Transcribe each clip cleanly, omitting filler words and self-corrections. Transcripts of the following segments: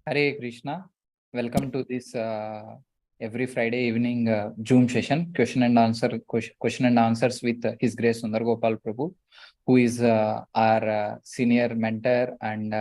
Hare Krishna. Welcome to this every Friday evening Zoom session, question and answers with His Grace Sundar Gopal Prabhu, who is our senior mentor and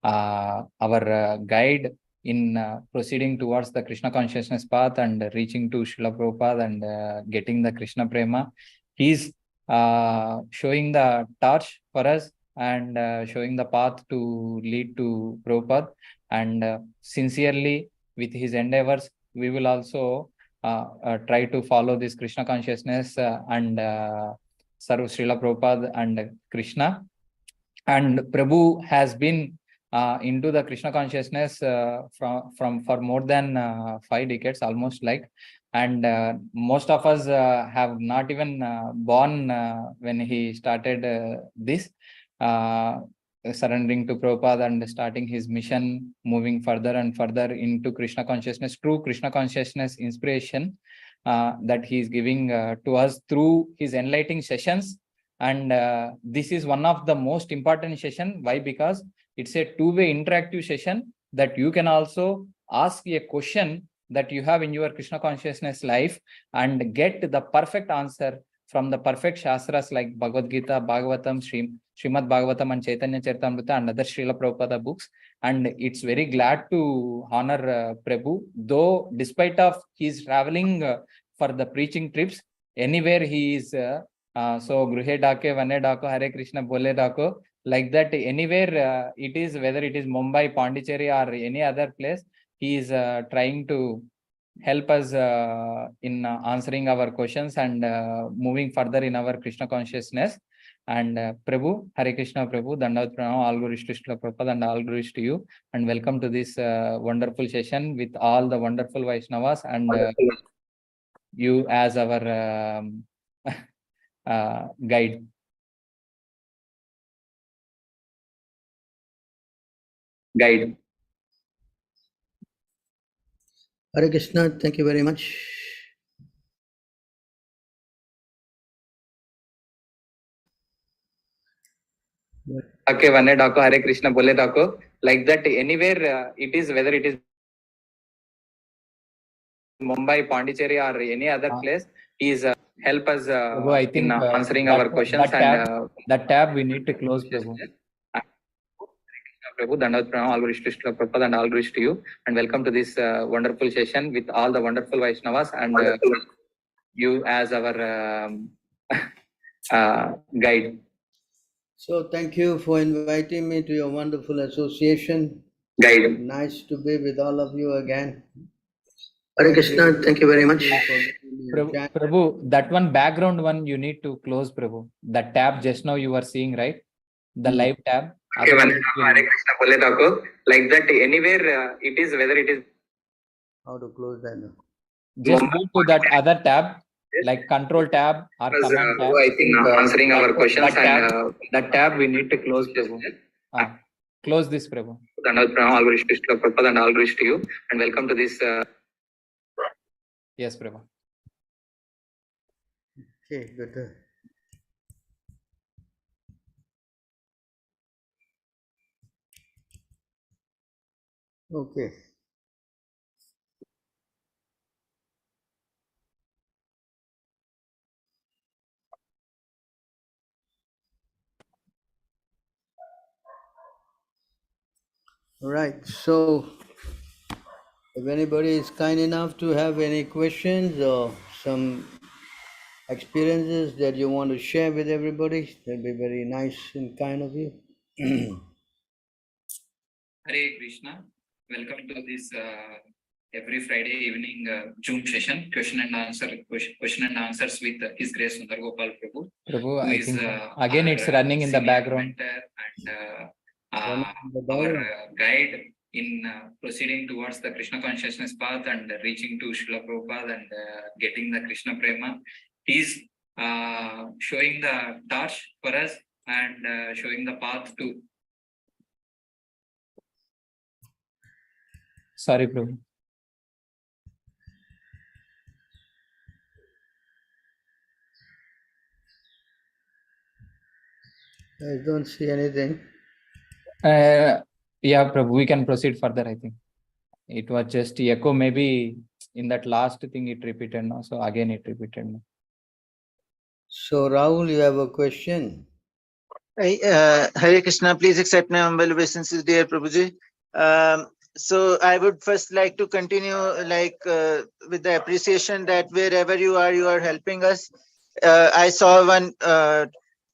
our guide in proceeding towards the Krishna consciousness path and reaching to Srila Prabhupada and getting the Krishna Prema. He is showing the torch for us and showing the path to lead to Prabhupada. And sincerely, with his endeavors, we will also try to follow this Krishna consciousness and serve Srila Prabhupada and Krishna. And Prabhu has been into the Krishna consciousness from for more than 5 decades, almost like. And most of us have not even born when he started this. Surrendering to Prabhupada and starting his mission, moving further and further into Krishna consciousness, true Krishna consciousness inspiration that he is giving to us through his enlightening sessions. And this is one of the most important session. Why? Because it's a two-way interactive session that you can also ask a question that you have in your Krishna consciousness life and get the perfect answer from the perfect Shastras like Bhagavad Gita, Bhagavatam, Srimad Bhagavatam and Chaitanya Charitamrita and other Srila Prabhupada books. And it's very glad to honor Prabhu, though despite of his traveling for the preaching trips, anywhere he is, so Gruhe Dake, Vane Dako, Hare Krishna, Bole Dako, like that, anywhere it is, whether it is Mumbai, Pondicherry or any other place, he is trying to help us in answering our questions and moving further in our Krishna consciousness. And Prabhu, Hare Krishna Prabhu, Dandavat Pranam, all glories to Srila Prabhupada and all glories to you. And welcome to this wonderful session with all the wonderful Vaishnavas and you as our guide. Hare Krishna, thank you very much. Okay, Vane Dako, Hare Krishna, Bole Dako, like that, anywhere it is, whether it is Mumbai, Pondicherry or any other place, he is help us I think, in answering our questions. That tab we need to close, Prabhu. Prabhu, Dandavat Pranam, all glories to Srila Prabhupada and all glories to you. And welcome to this wonderful session with all the wonderful Vaishnavas and you as our guide. So thank you for inviting me to your wonderful association. Guide. Nice to be with all of you again. Hare Krishna, thank you very much. Prabhu, that one background one you need to close, Prabhu. That tab just now you were seeing, right? The live tab. Okay, Hare Krishna, Bole Dako, like that, anywhere it is, whether it is. How to close that now? Just go to that other tab, like control tab or command tab. I think answering our questions and that tab we need to close, Prabhu. Close this, Prabhu. Dandavat Pranam, all glories to Srila Prabhupada and all glories to you. And welcome to this. Yes, Prabhu. Okay, good. Okay. Right. So, if anybody is kind enough to have any questions or some experiences that you want to share with everybody, that'd be very nice and kind of you. Hare Krishna. Welcome to this every Friday evening Zoom session, question and answers with His Grace Sundar Gopal Prabhu. Prabhu, I think again it's running in the background. And our guide in proceeding towards the Krishna consciousness path and reaching to Srila Prabhupada and getting the Krishna Prema. He's showing the torch for us and showing the path to. Sorry, Prabhu. I don't see anything. Yeah, Prabhu, we can proceed further, I think. It was just echo, maybe in that last thing it repeated now. So again it repeated now. So Rahul, you have a question? Hare Krishna, please accept my humble obeisances, dear Prabhuji. So I would first like to continue with the appreciation that wherever you are helping us. I saw one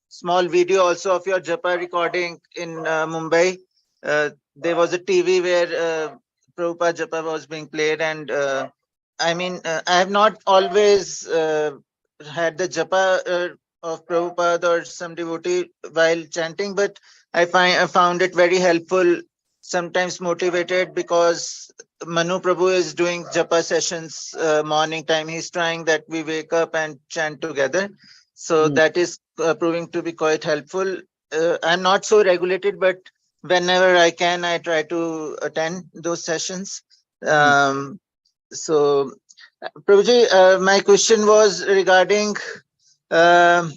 small video also of your japa recording in Mumbai. There was a TV where Prabhupada japa was being played, and I have not always had the japa of Prabhupada or some devotee while chanting, but I found it very helpful, sometimes motivated, because Manu Prabhu is doing japa sessions morning time. He's trying that we wake up and chant together. So that is proving to be quite helpful. I'm not so regulated, but whenever I can, I try to attend those sessions. So, Prabhuji, my question was regarding, um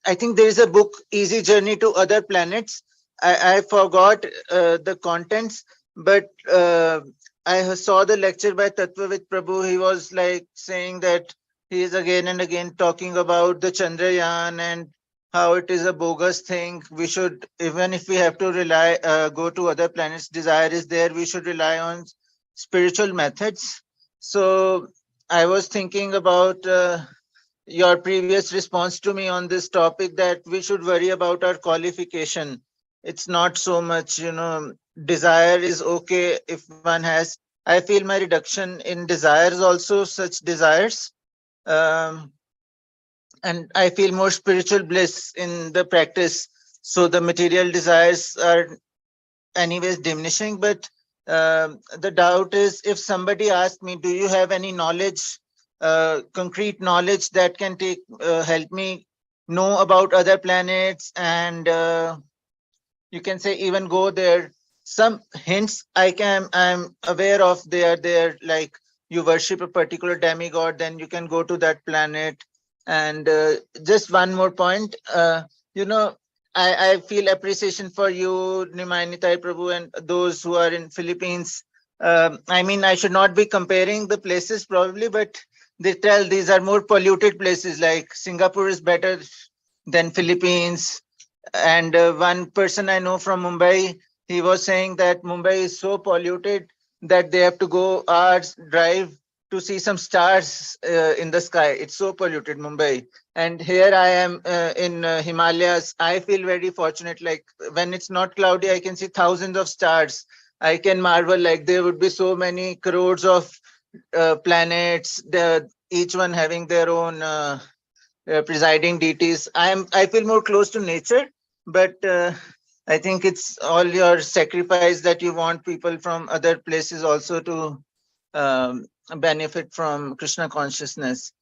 I think there is a book, Easy Journey to Other Planets. I forgot the contents, but I saw the lecture by Tattvavid Prabhu. He was like saying that he is again and again talking about the Chandrayaan and how it is a bogus thing. We should, even if we have to go to other planets, desire is there, we should rely on spiritual methods. So I was thinking about your previous response to me on this topic, that we should worry about our qualification. It's not so much, desire is okay if one has. I feel my reduction in desires also, such desires. Um, and I feel more spiritual bliss in the practice. So the material desires are anyways diminishing. But the doubt is, if somebody asked me, do you have any knowledge, concrete knowledge that can help me know about other planets, and you can say even go there, some hints I'm aware of, they are there, like you worship a particular demigod, then you can go to that planet. And just one more point, you know I feel appreciation for you, Nimai Prabhu, and those who are in Philippines. I should not be comparing the places probably, but they tell these are more polluted places, like Singapore is better than Philippines. And one person I know from Mumbai, he was saying that Mumbai is so polluted that they have to go hours drive to see some stars in the sky. It's so polluted, Mumbai. And here I am in Himalayas. I feel very fortunate. Like when it's not cloudy, I can see thousands of stars. I can marvel, like there would be so many crores of planets, each one having their own presiding deities. I feel more close to nature, but I think it's all your sacrifice that you want people from other places also to benefit from Krishna consciousness.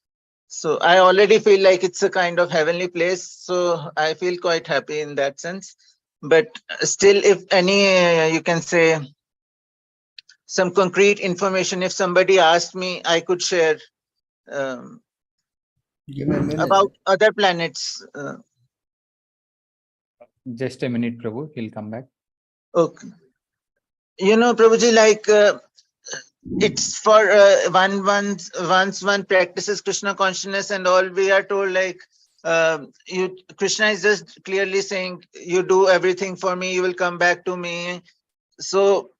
So I already feel like it's a kind of heavenly place. So I feel quite happy in that sense. But still, if any, you can say, some concrete information, if somebody asked me, I could share um, Give me a minute. about other planets. Just a minute, Prabhu. He'll come back. Okay. Prabhuji, like it's for once one practices Krishna consciousness and all, we are told like Krishna is just clearly saying, you do everything for me, you will come back to me. So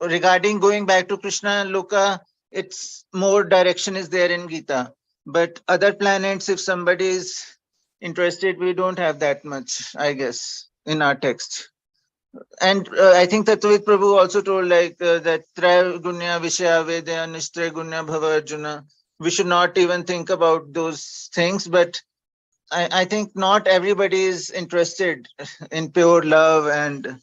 regarding going back to Krishna Loka, it's more direction is there in Gita. But other planets, if somebody is interested, we don't have that much, I guess, in our text. And I think Tattvavid Prabhu also told like that Traya Gunya Vishaya Vedya Nishtre Gunya Bhava Arjuna. We should not even think about those things, but I think not everybody is interested in pure love. And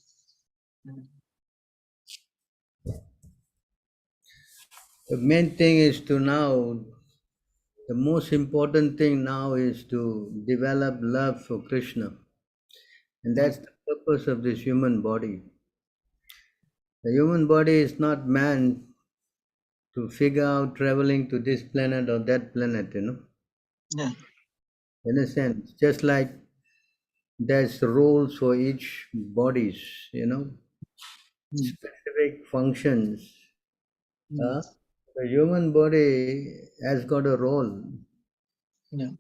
The main thing is to now, the most important thing now is to develop love for Krishna. And that's the purpose of this human body. The human body is not meant to figure out traveling to this planet or that planet, yeah. In a sense, just like there's roles for each bodies, you know, specific functions. Mm. The human body has got a role. Yeah.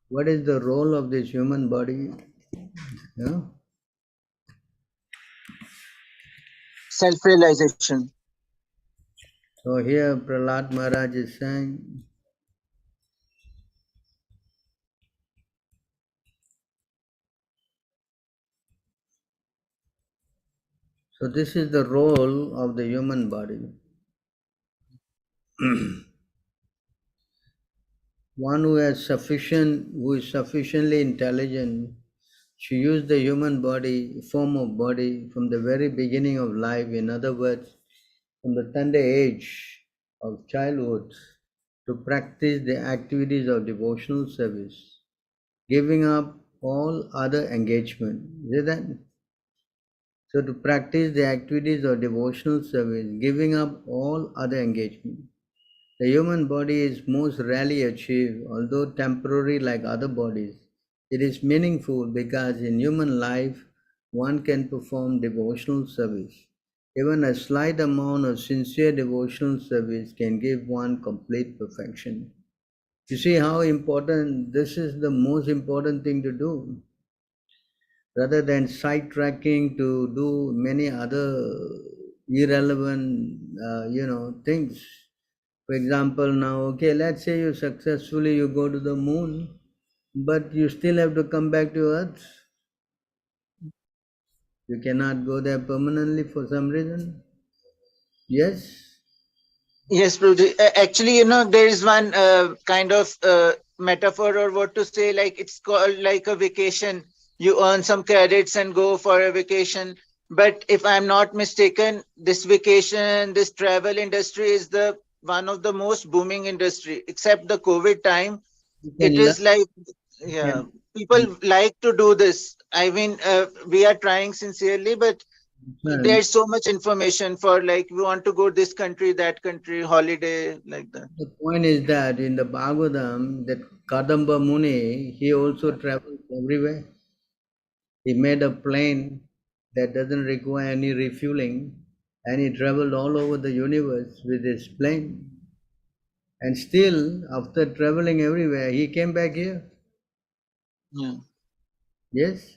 What is the role of this human body? Yeah? Self-realization. So here Prahlad Maharaj is saying, so this is the role of the human body. One who who is sufficiently intelligent, she used the human body, form of body from the very beginning of life. In other words, from the tender age of childhood to practice the activities of devotional service, giving up all other engagement. Is that? So to practice the activities of devotional service, giving up all other engagement. The human body is most rarely achieved, although temporary like other bodies. It is meaningful because in human life one can perform devotional service. Even a slight amount of sincere devotional service can give one complete perfection. You see how important this is, the most important thing to do, rather than sidetracking to do many other irrelevant, things. For example, now, okay, let's say you go to the moon, but you still have to come back to Earth. You cannot go there permanently for some reason. Yes. Yes, Prabhuji. Actually, there is one kind of metaphor or what to say, like it's called like a vacation. You earn some credits and go for a vacation. But if I'm not mistaken, this vacation, this travel industry is the one of the most booming industry. Except the COVID time, You it can is like, learn. yeah, people like to do this. I mean, we are trying sincerely, but The there's so much information for like we want to go this country, that country, holiday, like that. point is that in the Bhagavatam, that Kadamba Muni, he also travels everywhere. He made a plane that doesn't require any refueling, and he traveled all over the universe with his plane. And still, after traveling everywhere, he came back here. Yeah. Yes.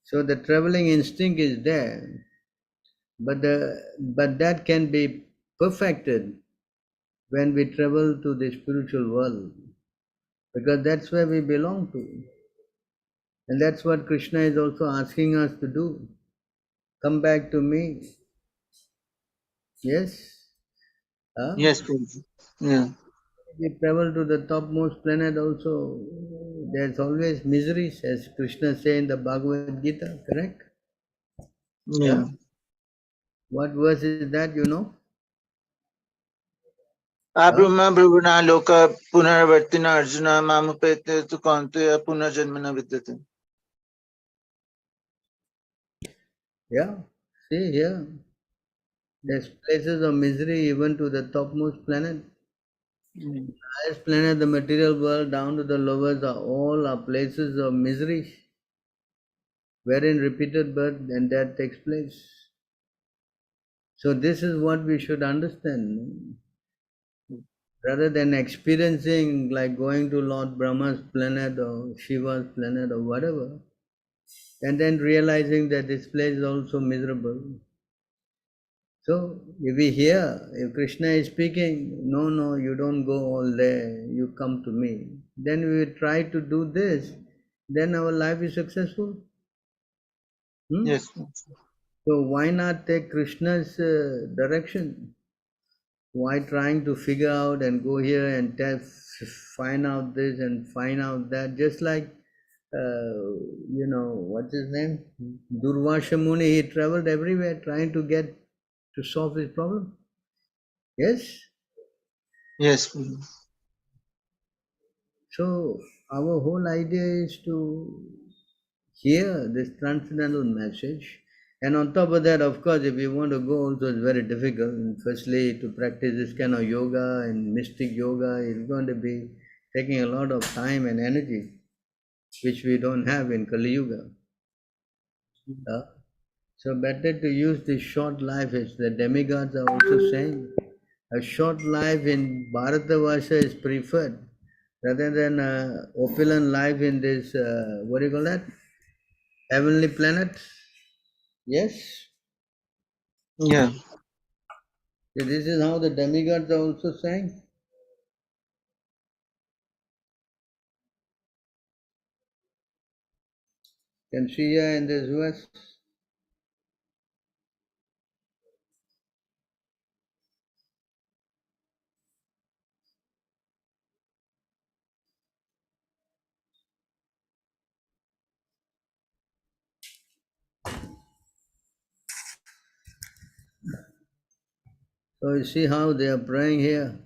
So the traveling instinct is there, but that can be perfected when we travel to the spiritual world, because that's where we belong to, and that's what Krishna is also asking us to do. Come back to me. Yes. Huh? Yes, Prabhuji. Yeah. We travel to the topmost planet also. There's always miseries, as Krishna say in the Bhagavad Gita. Correct? Yeah. Yeah. What verse is that? You know? Huh? Abrahma Brahuna Loka Punarvartina Arjuna Mamupete tu Kanteya Punarjanmana Vidyate. Yeah. See here. There's places of misery even to the topmost planet. Mm. Highest planet, the material world, down to the lowest are all are places of misery, wherein repeated birth and death takes place. So this is what we should understand. Rather than experiencing like going to Lord Brahma's planet or Shiva's planet or whatever, and then realizing that this place is also miserable. So if we hear, if Krishna is speaking, no, no, you don't go all there, you come to me, then we try to do this, then our life is successful. Yes. So why not take Krishna's direction? Why trying to figure out and go here and find out this and find out that? Just like, what's his name? Durvasha Muni, he traveled everywhere trying to get to solve his problem. Yes? Yes. So our whole idea is to hear this transcendental message. And on top of that, of course, if you want to go also, it's very difficult. Firstly, to practice this kind of yoga and mystic yoga is going to be taking a lot of time and energy, which we don't have in Kali Yuga. So better to use this short life, as the demigods are also saying. A short life in Bharatavasha is preferred rather than a opulent life in this, what do you call that? Heavenly planet. Yes? Yeah. So this is how the demigods are also saying. Can see here in this verse. So you see how they are praying here.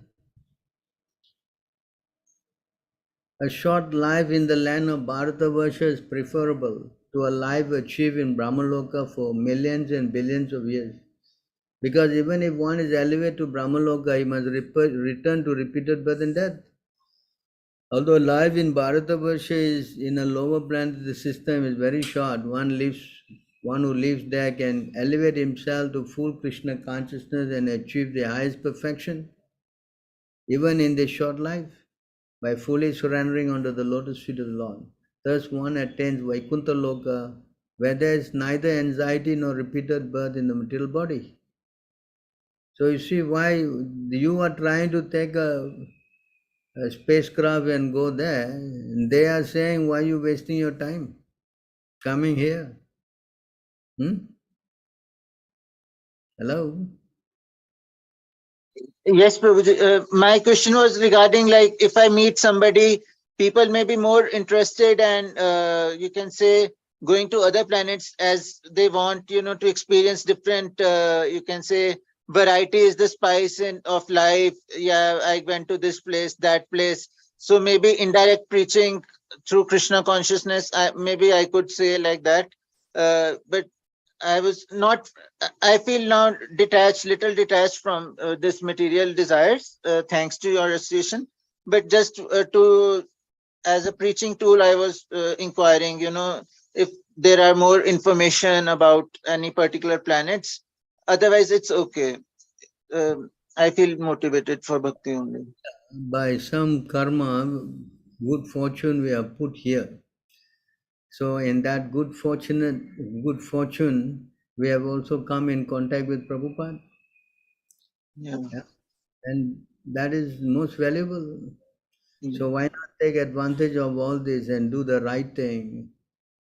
A short life in the land of Bharatavarsha is preferable to a life achieved in Brahmaloka for millions and billions of years. Because even if one is elevated to Brahmaloka, he must return to repeated birth and death. Although life in Bharatavarsha is in a lower planetary system is very short, one who lives there can elevate himself to full Krishna consciousness and achieve the highest perfection, even in this short life, by fully surrendering under the lotus feet of the Lord. Thus one attains Vaikuntha Loka, where there is neither anxiety nor repeated birth in the material body. So you see why you are trying to take a spacecraft and go there. And they are saying, why are you wasting your time coming here? Hello? Yes, Prabhuji. My question was regarding, like, if I meet somebody, people may be more interested and you can say going to other planets as they want, to experience different, you can say, varieties, the spice of life. Yeah, I went to this place, that place. So maybe indirect preaching through Krishna consciousness, maybe I could say like that. But I was not, I feel now little detached from this material desires, thanks to your association. But just as a preaching tool, I was inquiring, if there are more information about any particular planets. Otherwise, it's okay. I feel motivated for bhakti only. By some karma, good fortune we are put here. So in that good fortune, we have also come in contact with Prabhupada. Yeah. Yeah? And that is most valuable. Yeah. So why not take advantage of all this and do the right thing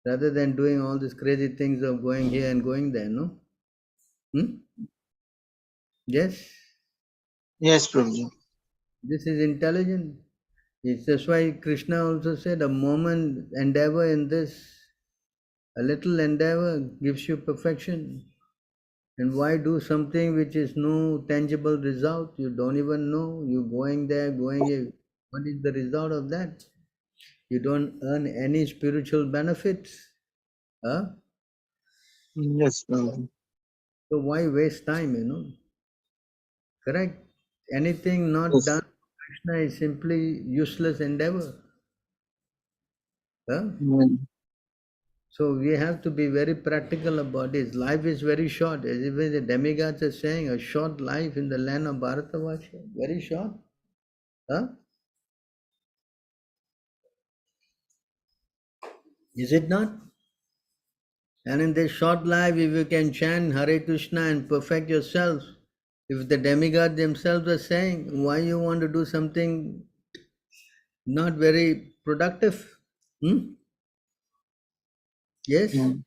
rather than doing all these crazy things of going here and going there, no? Yes, Yes, Prabhuji. this is intelligent. That's why Krishna also said a moment endeavor in this, a little endeavor gives you perfection. And why do something which is no tangible result? You don't even know. You going there, going here. What is the result of that? You don't earn any spiritual benefits. Huh? Yes, Prabhuji. So why waste time? Correct? Anything not Yes. done for Krishna is simply useless endeavor. Huh? Mm. So we have to be very practical about this. Life is very short. As even the demigods are saying, a short life in the land of Bharatavarsha. Very short. Huh? Is it not? And in this short life, if you can chant Hare Krishna and perfect yourself, if the demigods themselves are saying, why you want to do something not very productive? Yes? Mm.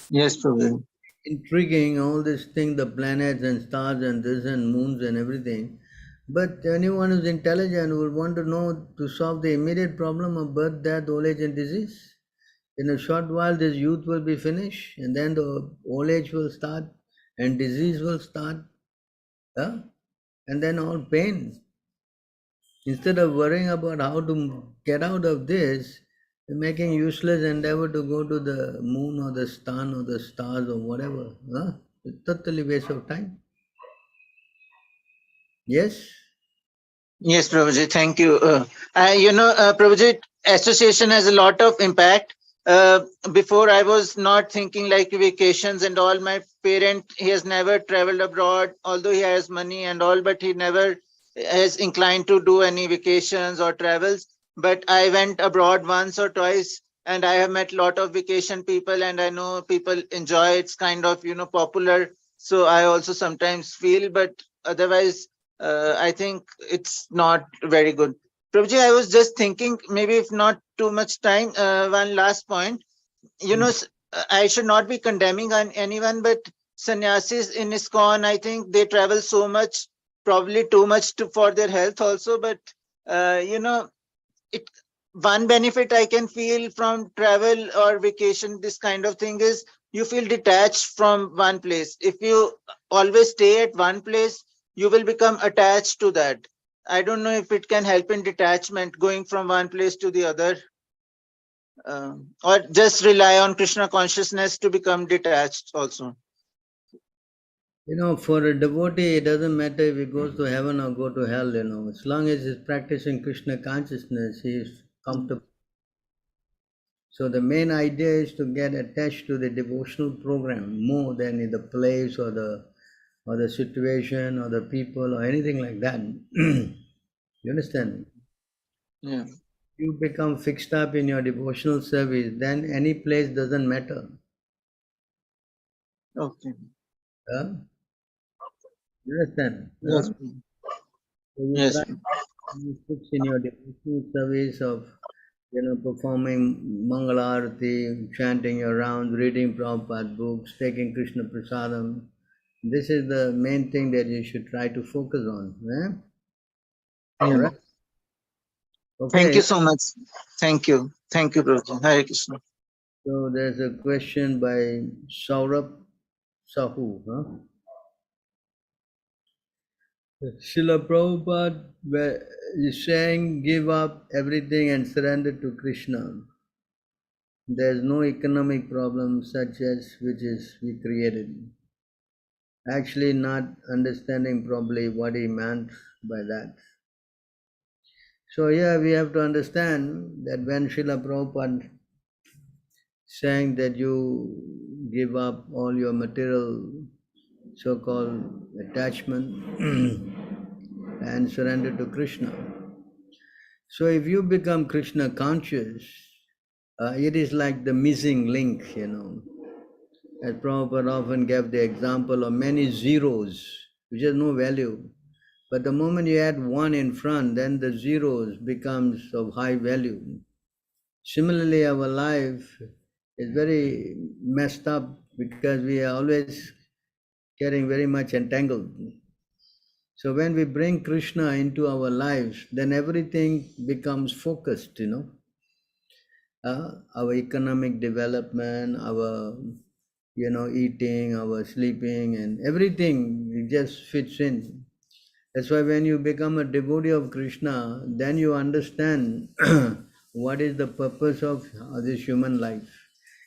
Yes, Prabhuji. Intriguing, all these things, the planets and stars and this and moons and everything. But anyone who's intelligent will want to know to solve the immediate problem of birth, death, old age and disease. In a short while, this youth will be finished and then the old age will start and disease will start. And then all pain. Instead of worrying about how to get out of this, making useless endeavor to go to the moon or the sun or the stars or whatever. It's totally waste of time. Yes? Yes, Prabhuji, thank you. Prabhuji, association has a lot of impact. Before I was not thinking like vacations and all. My parent, he has never traveled abroad, although he has money and all, but he never has inclined to do any vacations or travels. But I went abroad once or twice, and I have met a lot of vacation people, and I know people enjoy. It's kind of, popular. So I also sometimes feel, but otherwise, I think it's not very good. Prabhuji, I was just thinking, maybe if not too much time, one last point. I should not be condemning on anyone, but sannyasis in ISKCON, I think they travel so much, probably too much for their health also. But it one benefit I can feel from travel or vacation, this kind of thing, is you feel detached from one place. If you always stay at one place, you will become attached to that. I don't know if it can help in detachment, going from one place to the other, or just rely on Krishna consciousness to become detached also. For a devotee, it doesn't matter if he goes to heaven or go to hell, as long as he's practicing Krishna consciousness, he is comfortable. So the main idea is to get attached to the devotional program more than in the place or the situation or the people or anything like that. You understand? Yeah. You become fixed up in your devotional service, then any place doesn't matter. Okay. You understand? Yes. So you Yes. try to fix in your devotional service of performing Mangalarati, chanting your rounds, reading Prabhupada books, taking Krishna Prasadam. This is the main thing that you should try to focus on. Yeah. Right? Thank you Okay. so much. Thank you. Thank you, Prabhuji. Hare Krishna. So there's a question by Saurabh Sahu. Srila Prabhupada is saying, give up everything and surrender to Krishna. There's no economic problem such as which is we created. Actually not understanding probably what he meant by that. So here we have to understand that when Srila Prabhupada saying that you give up all your material so-called attachment and surrender to Krishna. So if you become Krishna conscious, it is like the missing link, As Prabhupada often gave the example of many zeros, which has no value. But the moment you add one in front, then the zeros becomes of high value. Similarly, our life is very messed up because we are always getting very much entangled. So when we bring Krishna into our lives, then everything becomes focused, Our economic development, our eating, our sleeping, and everything it just fits in. That's why when you become a devotee of Krishna, then you understand what is the purpose of this human life.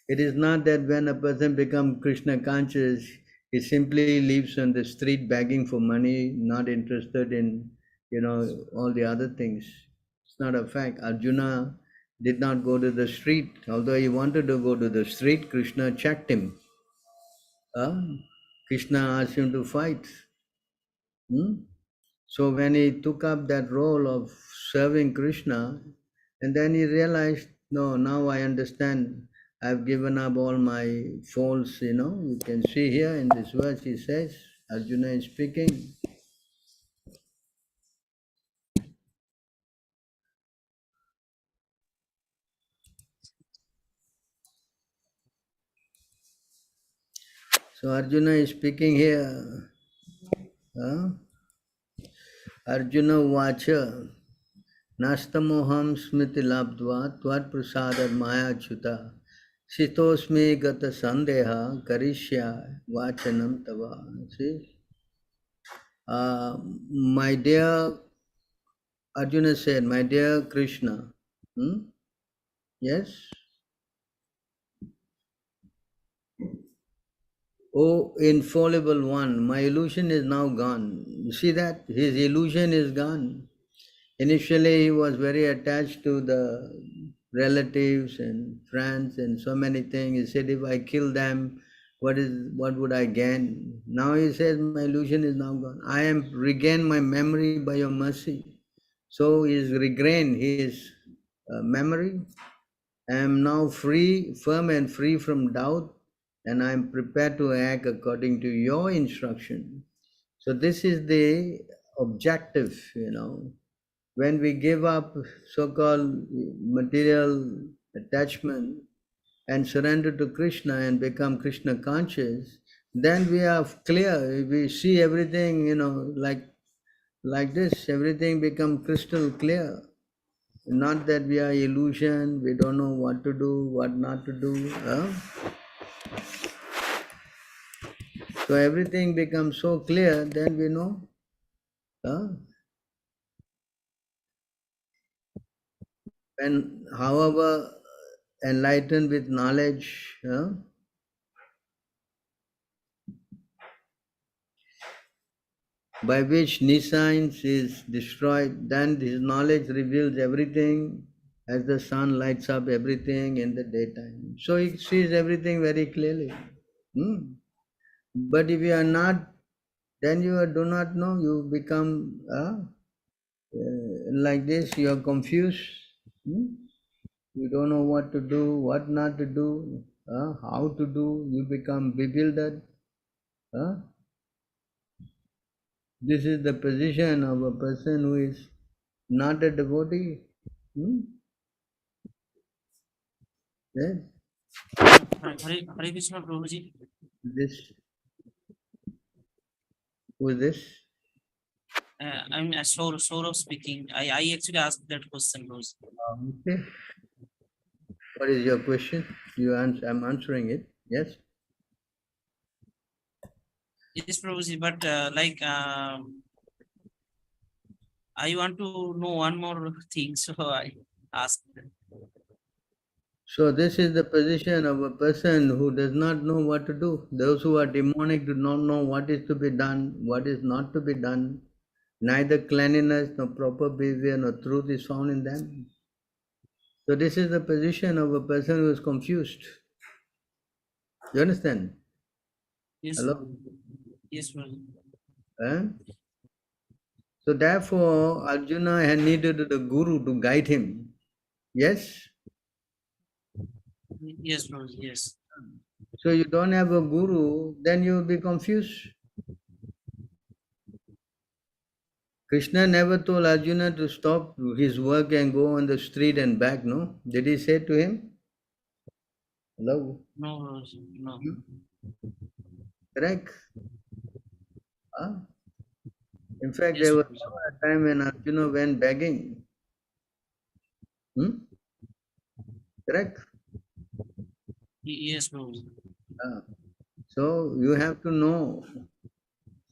It is not that when a person becomes Krishna conscious, he simply lives on the street begging for money, not interested in, all the other things. It's not a fact. Arjuna did not go to the street. Although he wanted to go to the street, Krishna checked him. Krishna asked him to fight. So when he took up that role of serving Krishna, and then he realized, no, now I understand. I've given up all my faults, You can see here in this verse, he says, Arjuna is speaking. So Arjuna is speaking here. Arjuna Vacha Nastamoham Smriti Labdva Tvat Prasadad Maya Chuta Sitosme Gata Sandeha Karishya Vachanam Tava. See? My dear, Arjuna said, my dear Krishna. Yes? Oh, infallible one, my illusion is now gone. You see that? His illusion is gone. Initially, he was very attached to the relatives and friends and so many things. He said, if I kill them, what would I gain? Now he says, my illusion is now gone. I am regained my memory by your mercy. So he is regained his memory. I am now free, firm and free from doubt, and I am prepared to act according to your instruction. So this is the objective, When we give up so-called material attachment and surrender to Krishna and become Krishna conscious, then we are clear. We see everything, like this. Everything becomes crystal clear. Not that we are illusion. We don't know what to do, what not to do. So everything becomes so clear. Then we know. And however enlightened with knowledge, by which nescience is destroyed, then his knowledge reveals everything as the sun lights up everything in the daytime. So he sees everything very clearly. But if you are not, then you do not know, you become like this, you are confused. You don't know what to do, what not to do, how to do, you become bewildered. This is the position of a person who is not a devotee. Yes? Hare Krishna, Prabhuji. This, who is this? I'm Saurav speaking. I actually asked that question, Prabhuji. Okay. What is your question? I'm answering it. Yes? Yes, Prabhuji, but I want to know one more thing, so I asked. So this is the position of a person who does not know what to do. Those who are demonic do not know what is to be done, what is not to be done. Neither cleanliness, nor proper behavior, nor truth is found in them. So this is the position of a person who is confused. You understand? Yes, Hello? Prabhuji. Yes, Prabhuji. So therefore, Arjuna had needed the guru to guide him. Yes? Yes, Prabhuji, yes. So you don't have a guru, then you will be confused. Krishna never told Arjuna to stop his work and go on the street and back, no? Did he say to him? Hello? No, Prabhuji, no. Correct? In fact, Yes, there was Prabhuji. a time when Arjuna went begging. Correct? Yes, Prabhuji. So you have to know.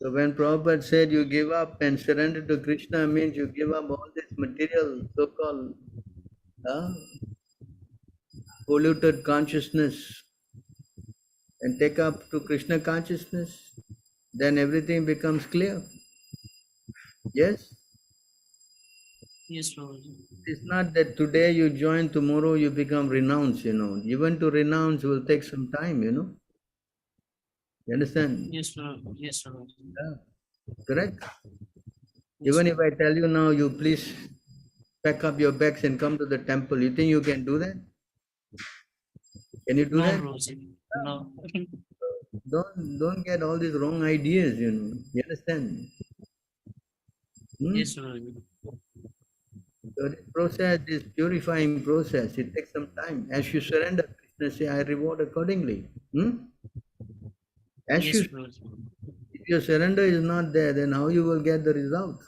So when Prabhupada said you give up and surrender to Krishna, means you give up all this material, so-called polluted consciousness, and take up to Krishna consciousness, then everything becomes clear. Yes? Yes, Prabhuji. It's not that today you join, tomorrow you become renounced, Even to renounce will take some time, You understand? Yes, Prabhuji. Yes, Prabhuji. Correct? Yes, Even if I tell you now, you please pack up your bags and come to the temple, you think you can do that? Can you do no, that? Prabhuji. No. Don't get all these wrong ideas, You understand? Yes, Prabhuji. So this process is purifying process. It takes some time. As you surrender, Krishna say, I reward accordingly. As Yes, you, Prabhuji. if your surrender is not there, then how you will get the result?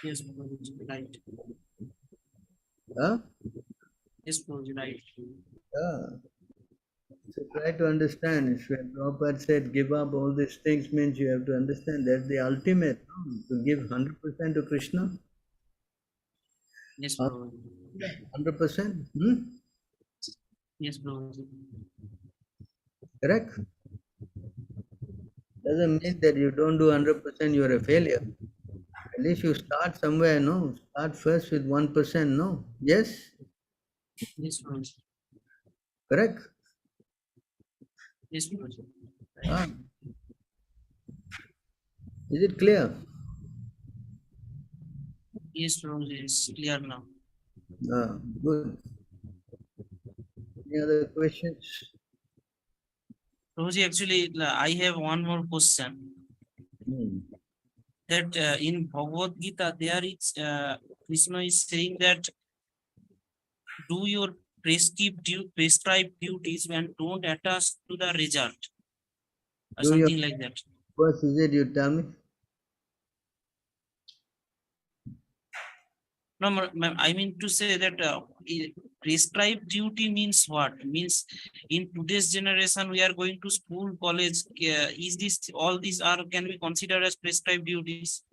Yes, Prabhuji. Right. Huh? Yes, Prabhuji. Right. Yeah. So try to understand. When Prabhupada said give up all these things, means you have to understand that's the ultimate, to give 100% to Krishna. Yes, Prabhuji. 100%. Yes, Prabhuji. Correct? Doesn't mean that you don't do 100%, you are a failure. At least you start somewhere, no? Start first with 1%, no? Yes? Yes, Guruji. Correct? Yes, Guruji. Ah, is it clear? Yes, Guruji. It's clear now. Ah, good. Any other questions? Guruji, actually, I have one more question. Hmm. That in Bhagavad Gita, there is Krishna is saying that do your prescribed duties and don't attach to the result, or Do your something like that. first, is it? You tell me. No, ma'am, I mean to say that prescribed duty means what? Means in today's generation, we are going to school, college. Is this all these are can be considered as prescribed duties?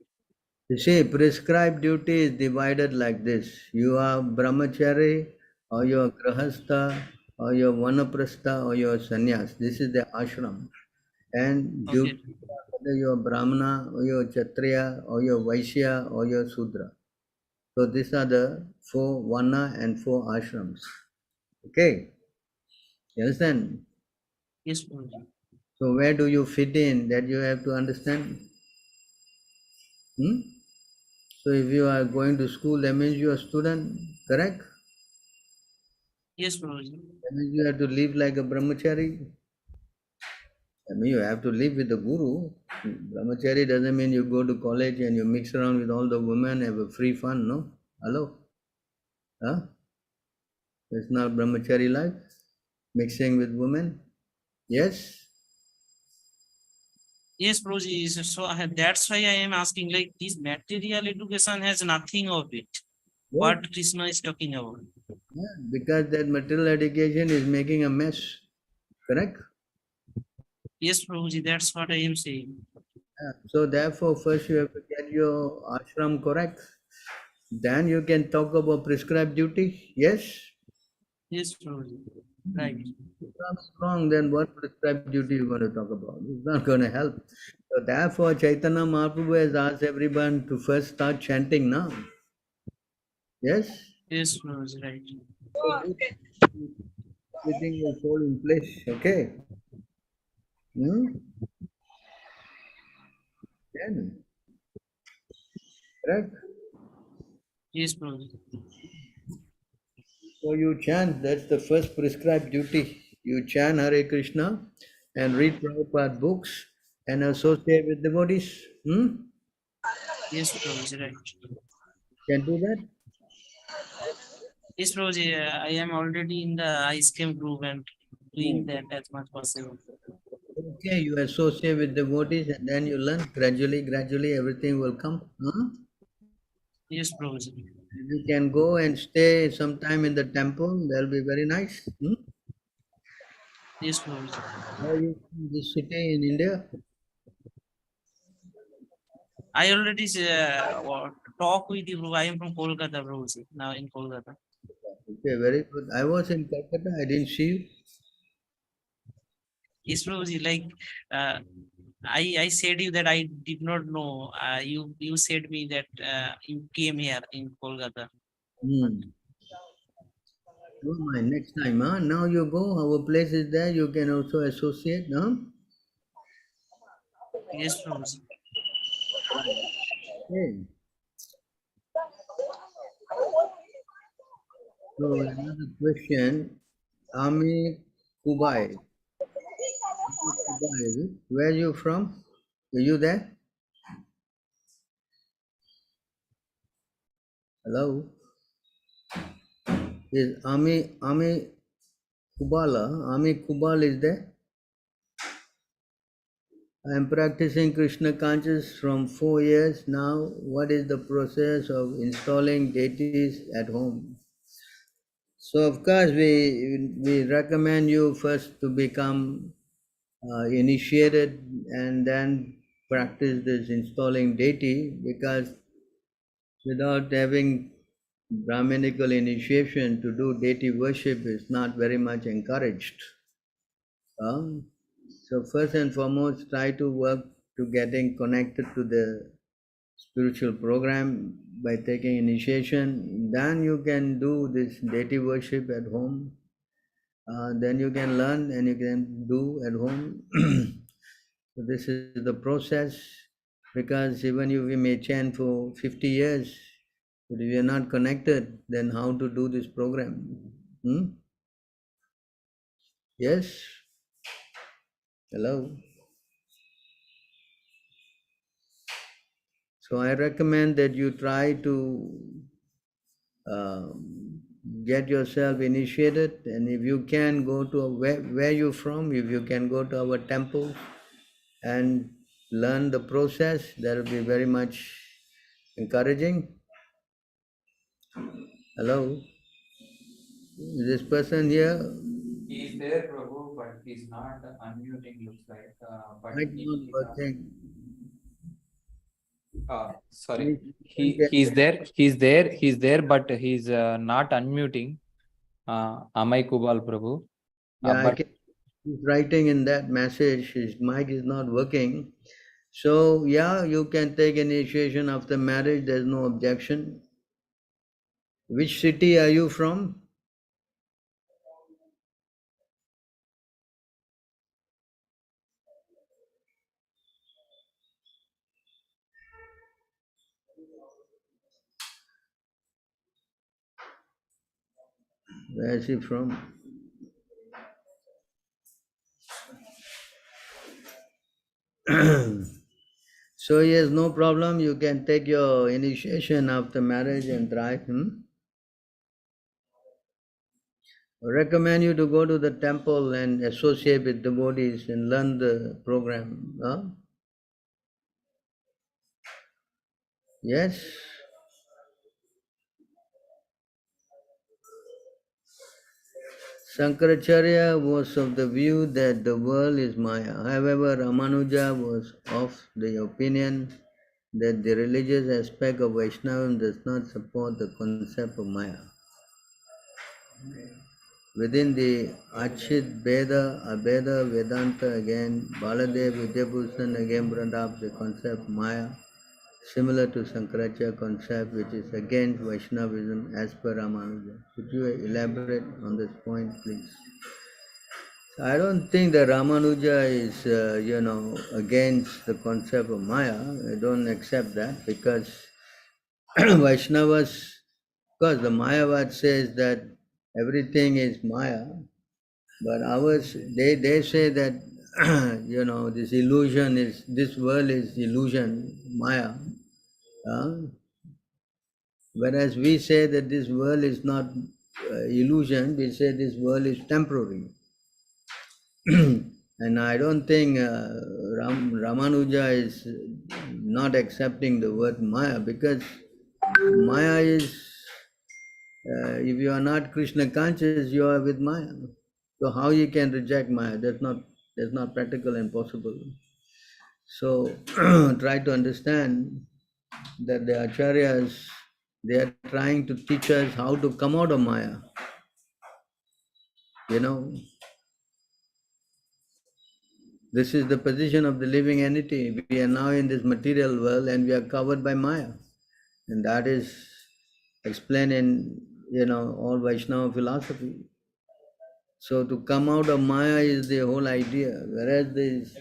You see, prescribed duty is divided like this. You are brahmachari, or you are grahastha, or you are vanaprastha, or you are sannyas. This is the ashram. And Okay. duty, whether you are brahmana, or you are kshatriya, or you are vaishya, or you are sudra. So these are the 4 vana and 4 ashrams. Okay, you understand? Yes, Guruji. So where do you fit in? That you have to understand. Hmm? So if you are going to school, that means you are a student, correct? Yes, Guruji. That means you have to live like a brahmachari. I mean, you have to live with the guru. Brahmachari doesn't mean you go to college and you mix around with all the women, have a free fun, no? Hello? Huh? It's not brahmachari life, mixing with women. Yes? Yes, Guruji. So that's why I am asking. Like this material education has nothing of it. Yes. What Krishna is talking about. Yeah, because that material education is making a mess, correct? Yes, Guruji. That's what I am saying. Yeah. So therefore, first you have to get your ashram correct. Then you can talk about prescribed duty. Yes? Yes, Guruji. Right. Ashram is wrong, then what prescribed duty you going to talk about? It's not going to help. So therefore, Chaitanya Mahaprabhu has asked everyone to first start chanting now. Yes? Yes, Guruji. Right. So everything will fall in place. Okay? Hmm? Then, correct? Yes, Guruji. So you chant, that's the first prescribed duty. You chant Hare Krishna and read Prabhupada books and associate with devotees. Hmm? Yes, Guruji. Right. Can do that? Yes, Guruji. I am already in the ice cream group and doing that as much possible. Okay, you associate with devotees and then you learn gradually everything will come. Huh? Yes, Guruji. If you can go and stay sometime in the temple, that'll be very nice. Hmm? Yes, Guruji. Where are you from this city in India? I already talk with you, bro. I am from Kolkata, Guruji. Now in Kolkata. Okay, very good. I was in Calcutta, I didn't see you. Yes, Guruji. Like, uh, I said you that I did not know. You said me that you came here in Kolkata. But Hmm. Don't mind, next time. Huh? Now you go, our place is there, you can also associate. Huh? yes, Guruji. Okay. So another question, Ami Kubai. Ami Kubai, is it? Where are you from? Are you there? Hello? Is Ami Kubala? Ami Kubal is there? I am practicing Krishna conscious from 4 years now. What is the process of installing deities at home? So of course we recommend you first to become initiated and then practice this installing deity, because without having Brahminical initiation to do deity worship is not very much encouraged. Um, so first and foremost, try to work to getting connected to the spiritual program by taking initiation. Then you can do this deity worship at home. Then you can learn and you can do at home. So this is the process, because even if we may chant for 50 years, but if we are not connected, then how to do this program? Yes? Hello? So I recommend that you try to get yourself initiated, and if you can go to where you're from, if you can go to our temples and learn the process, that will be very much encouraging. Hello? Is this person here? He is there, Prabhu, but he's not unmuting, looks like. But Mic not working. sorry, Please, he's there, but he's not unmuting. Amay Kubal Prabhu. yeah, I But can. He's writing in that message, his mic is not working. So, yeah, you can take initiation after marriage, there's no objection. Which city are you from? Where is he from? So, yes, no problem. You can take your initiation after marriage and try. I recommend you to go to the temple and associate with devotees and learn the program. Huh? Yes? Shankaracharya was of the view that the world is Maya. However, Ramanuja was of the opinion that the religious aspect of Vaishnavism does not support the concept of Maya. Within the Achit Veda, Abeda, Vedanta again, Baladev Vidyabhushan again brought up the concept Maya, similar to Shankaracharya concept, which is against Vaishnavism as per Ramanuja. Could you elaborate on this point, please? I don't think that Ramanuja is, against the concept of Maya. I don't accept that, because Vaishnavas, because the Mayavad says that everything is Maya, but ours, they say that, this illusion is, this world is illusion, Maya. Whereas we say that this world is not illusion, we say this world is temporary. And I don't think Ramanuja is not accepting the word Maya, because Maya is, if you are not Krishna conscious, you are with Maya. So how you can reject Maya? That's not practical and possible. So try to understand that the acharyas, they are trying to teach us how to come out of Maya. This is the position of the living entity. We are now in this material world and we are covered by Maya. And that is explained in, all Vaishnava philosophy. So to come out of Maya is the whole idea. Whereas this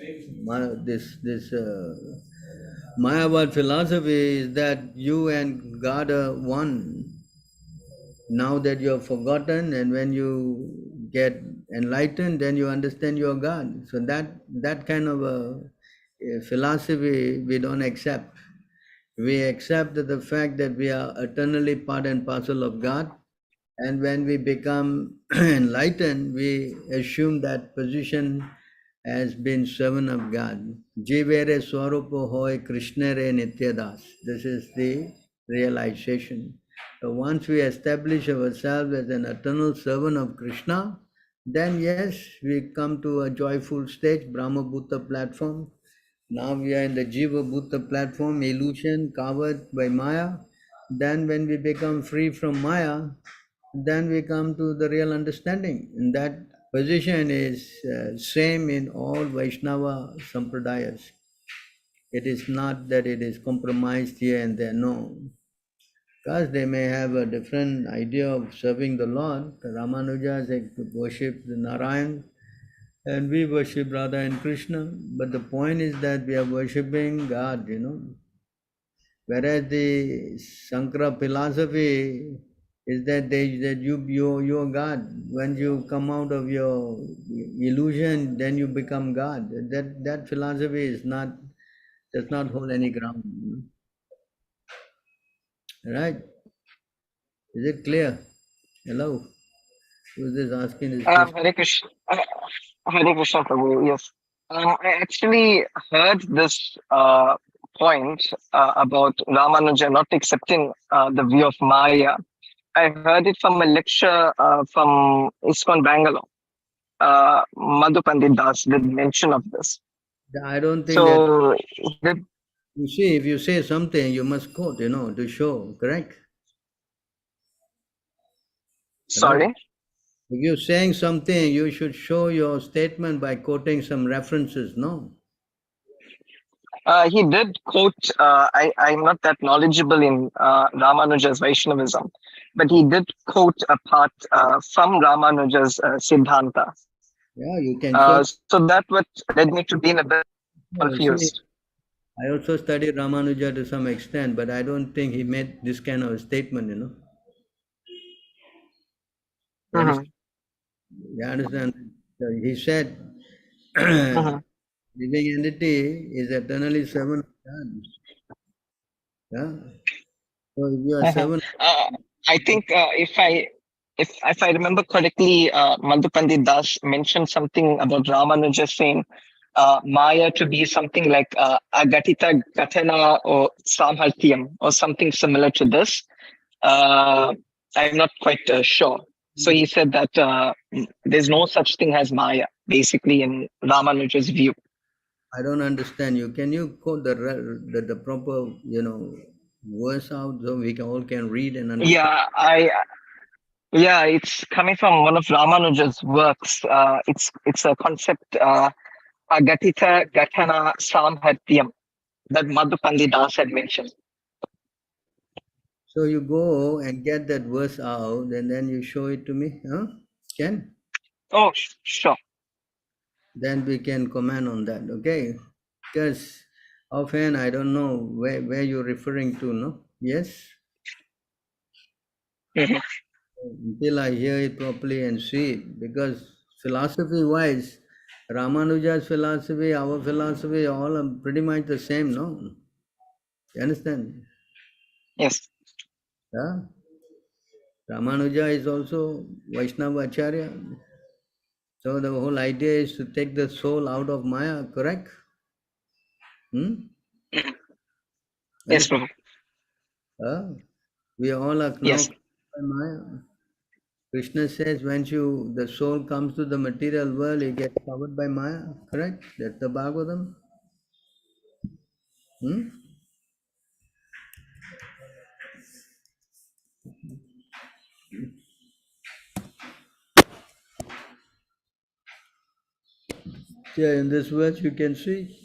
Mayavad philosophy is that you and God are one. Now that you have forgotten, and when you get enlightened, then you understand your God. So that kind of a philosophy we don't accept. We accept the fact that we are eternally part and parcel of God, and when we become enlightened, we assume that position has been servant of God. Jivere Swarupo Hoy Krishnere Nityadas. This is the realization. So once we establish ourselves as an eternal servant of Krishna, then yes, we come to a joyful stage, Brahma Bhuta platform. Now we are in the Jiva Bhuta platform, illusion covered by Maya. Then when we become free from Maya, then we come to the real understanding. And that position is same in all Vaishnava sampradayas. It is not that it is compromised here and there, no. Because they may have a different idea of serving the Lord. The Ramanujas, they worship the Narayan, and we worship Radha and Krishna. But the point is that we are worshipping God, you know. Whereas the Sankara philosophy is that you're God. When you come out of your illusion, then you become God. That philosophy does not hold any ground. Right? Is it clear? Hello? Who's this asking this question? Hare Krishna Prabhu, yes. I actually heard this point about Ramanuja not accepting the view of Maya. I heard it from a lecture from ISKCON Bangalore. Madhu Pandit Das did mention of this. I don't think that, So, you see, if you say something, you must quote, you know, to show, correct? Hello? sorry. If you're saying something, you should show your statement by quoting some references, no? He did quote, I'm not that knowledgeable in Ramanuja's Vaishnavism, but he did quote a part from Ramanuja's Siddhanta. Yeah, you can show. So that what led me to being a bit See, confused. I also studied Ramanuja to some extent, but I don't think he made this kind of a statement, you know. You Mhm, understand? You understand? So he said, mhm. living entity is eternally servant of God. Yeah. So if you are servant, I think if I remember correctly, Madhu Pandit Das mentioned something about Ramanuja saying Maya to be something like Agatita Gatana or Samhartyam or something similar to this. I'm not quite sure. So he said that there's no such thing as Maya, basically, in Ramanuja's view. I don't understand you. Can you quote the proper, you know, verse out so we all can read and understand? Yeah, it's coming from one of Ramanuja's works. It's a concept, Agatita Gatana Samhartyam, that Madhu Pandit Das had mentioned. So you go and get that verse out and then you show it to me, huh? Can? Oh, sure. Then we can comment on that, okay? Because offhand I don't know where you're referring to, no? Yes? Mhm. Until I hear it properly and see it. Because philosophy-wise, Ramanuja's philosophy, our philosophy, all are pretty much the same, no? You understand? Yes. Yeah? Ramanuja is also Vaishnava Acharya. So the whole idea is to take the soul out of Maya, correct? Hmm? Yes, Understand? Prabhu. We all are now Yes. by Maya. Krishna says when the soul comes to the material world, it gets covered by Maya, correct? That's the Bhagavatam. Hmm? Yeah, in this verse you can see.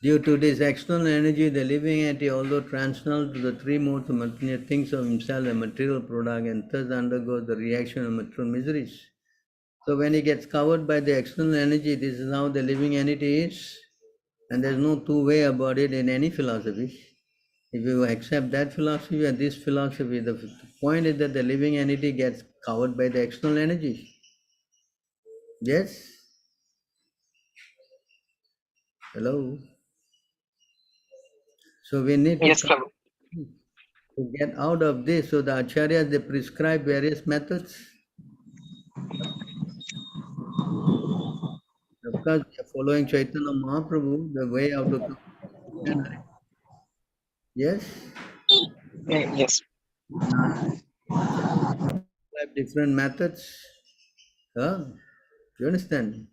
Due to this external energy, the living entity, although transcendental to the three modes of material, thinks of himself a material product and thus undergoes the reaction of material miseries. So when he gets covered by the external energy, this is how the living entity is. And there's no two way about it in any philosophy. If you accept that philosophy or this philosophy, the point is that the living entity gets covered by the external energy. Yes? Hello? So we need Yes, Prabhu. to get out of this. So the acharyas, they prescribe various methods. Of course, we are following Chaitanya Mahaprabhu, the way out of the. Yes? Yes. Prescribe different methods. Huh? You understand?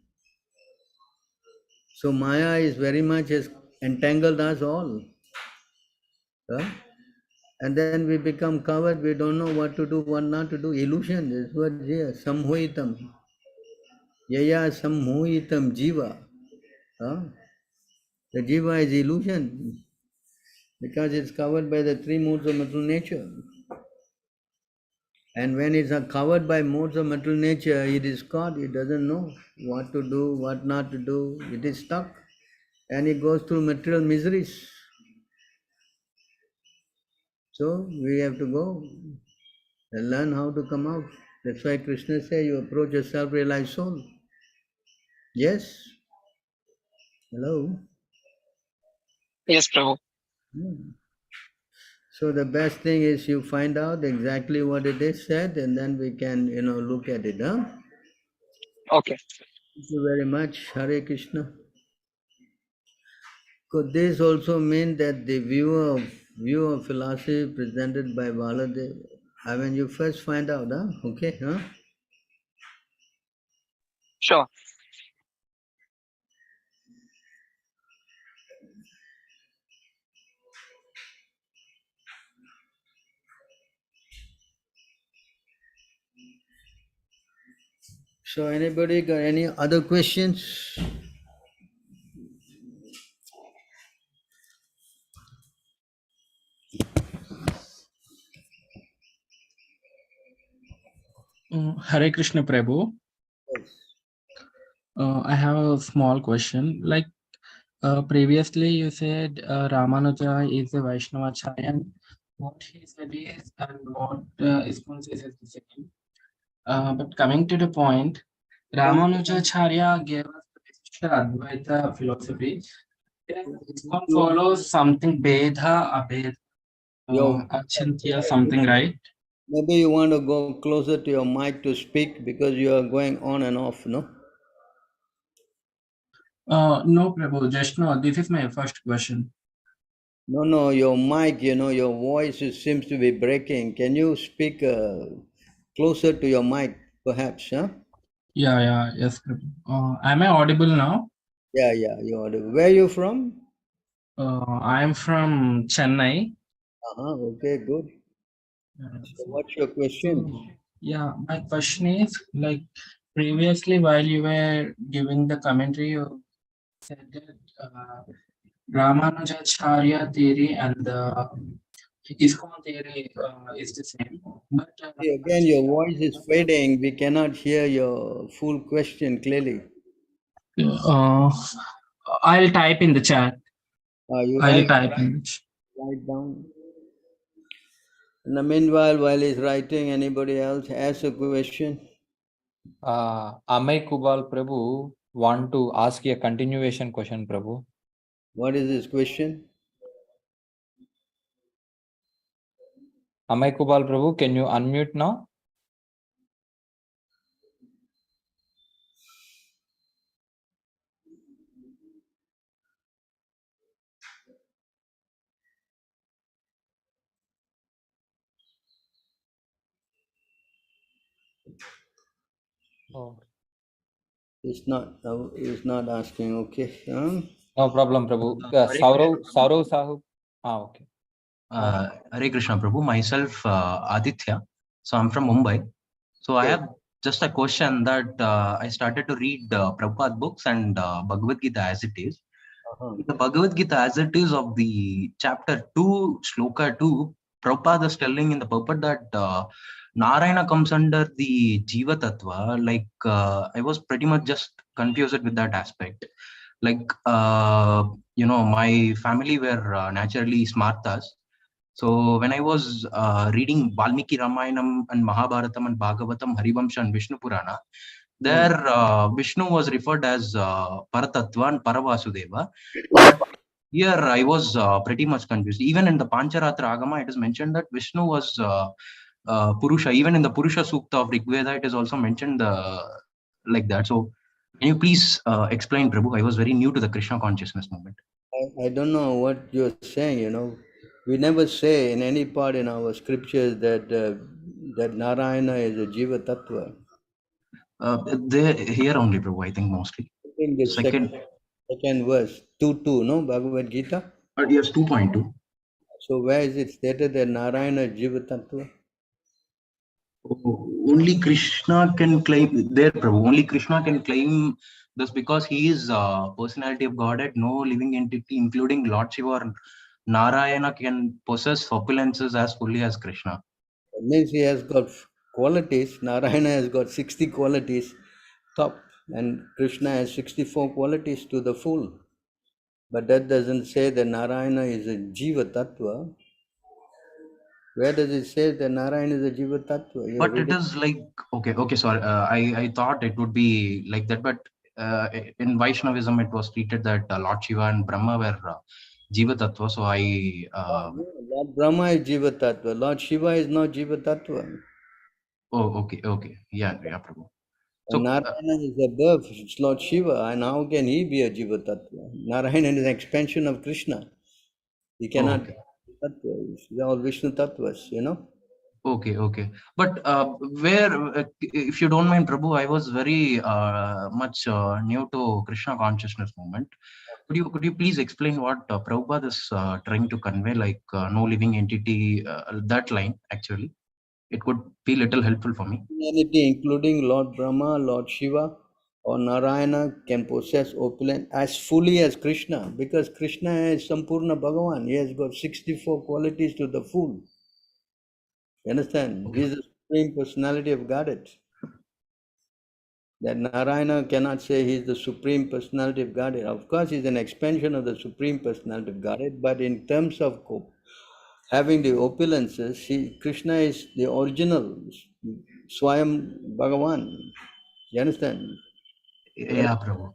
So Maya is very much has entangled us all. Huh? And then we become covered, we don't know what to do, what not to do. Illusion is what here. Samhoitam. Yaya samhoitam jiva. Huh? The jiva is illusion because it's covered by the three modes of material nature. And when it's covered by modes of material nature, it is caught, it doesn't know what to do, what not to do, it is stuck. And it goes through material miseries. So we have to go and learn how to come out. That's why Krishna says you approach a self-realized soul. Yes? Hello? Yes, Prabhu. So the best thing is you find out exactly what it is said and then we can, look at it. Huh? Okay. Thank you very much. Hare Krishna. Could this also mean that the view of philosophy presented by Baladev, I mean, you first find out, huh? Okay, huh? Sure. So anybody got any other questions? Hare Krishna Prabhu. Yes. I have a small question. Like previously, you said Ramanuja is a Vaishnavacharya, and what he said is, and what ISKCON says is the same. But coming to the point, Ramanujacharya gave us the Advaita philosophy. ISKCON follows something Bedha, Abedha, Achintya, something, right? Maybe you want to go closer to your mic to speak because you are going on and off, no? No, Prabhu, just no. This is my first question. No, your mic, your voice seems to be breaking. Can you speak closer to your mic, perhaps, huh? Yeah, yes, Prabhu. Am I audible now? Yeah, you're audible. Where are you from? I am from Chennai. Okay, good. So what's your question? So, yeah, my question is like previously while you were giving the commentary, you said that Ramanujacharya theory and the ISKCON theory is the same. But See, again, your voice is fading. We cannot hear your full question clearly. I'll type in the chat. You I'll write type in. down. In the meanwhile, while he's writing, anybody else ask a question? Amay Kubal Prabhu want to ask a continuation question, Prabhu. What is his question? Amay Kubal Prabhu, can you unmute now? Oh. He's not asking, okay. No problem, Prabhu. Saurav Sahu. Okay. Hare Krishna Prabhu, myself Aditya. So I'm from Mumbai. So I have just a question that I started to read Prabhupada books and Bhagavad Gita as it is. The Bhagavad Gita as it is of the chapter 2, Shloka 2, Prabhupada is telling in the purport that Narayana comes under the Jiva Tattva. Like I was pretty much just confused with that aspect. Like, my family were naturally smartas. So when I was reading Valmiki Ramayanam and Mahabharatam and Bhagavatam, Harivamsha and Vishnu Purana, there Vishnu was referred as Paratattva and Paravasudeva. But here I was pretty much confused. Even in the Pancharatra Agama, it is mentioned that Vishnu was Purusha. Even in the Purusha Sukta of Rigveda, it is also mentioned like that. So can you please explain, Prabhu? I was very new to the Krishna consciousness movement. I don't know what you're saying, We never say in any part in our scriptures that that Narayana is a Jiva Tattva. Here only, Prabhu, I think mostly. In the second verse, 2.2, no? Bhagavad Gita? Yes, 2.2. So where is it stated that Narayana is Jiva Tattva? Only Krishna can claim there, Prabhu. Only Krishna can claim this because he is personality of Godhead, no living entity, including Lord Shiva or Narayana, can possess opulences as fully as Krishna. It means he has got qualities. Narayana has got 60 qualities top, and Krishna has 64 qualities to the full. But that doesn't say that Narayana is a Jiva Tattva. Where does it say that Narayana is a Jiva Tattva? But it is like, okay, sorry. I thought it would be like that, but in Vaishnavism, it was treated that Lord Shiva and Brahma were Jiva Tattva. So Lord Brahma is Jiva Tattva. Lord Shiva is not Jiva Tattva. okay. Yeah, Prabhu. And So, Narayana is above Lord Shiva, and how can he be a Jiva Tattva? Narayana is an expansion of Krishna. He cannot be a Tattva. They are all Vishnu Tattvas, you know. Okay. But if you don't mind, Prabhu, I was very much new to Krishna consciousness movement. Could you please explain what Prabhupada is trying to convey, like no living entity, that line actually? It could be little helpful for me. Humanity, including Lord Brahma, Lord Shiva, or Narayana, can possess opulence as fully as Krishna, because Krishna is Sampurna Bhagavan. He has got 64 qualities to the full. You understand? Okay. He is the Supreme Personality of Godhead. That Narayana cannot say he is the Supreme Personality of Godhead. Of course, he is an expansion of the Supreme Personality of Godhead, but in terms of having the opulences, Krishna is the original Swayam Bhagavan. You understand? Yeah, Prabhu.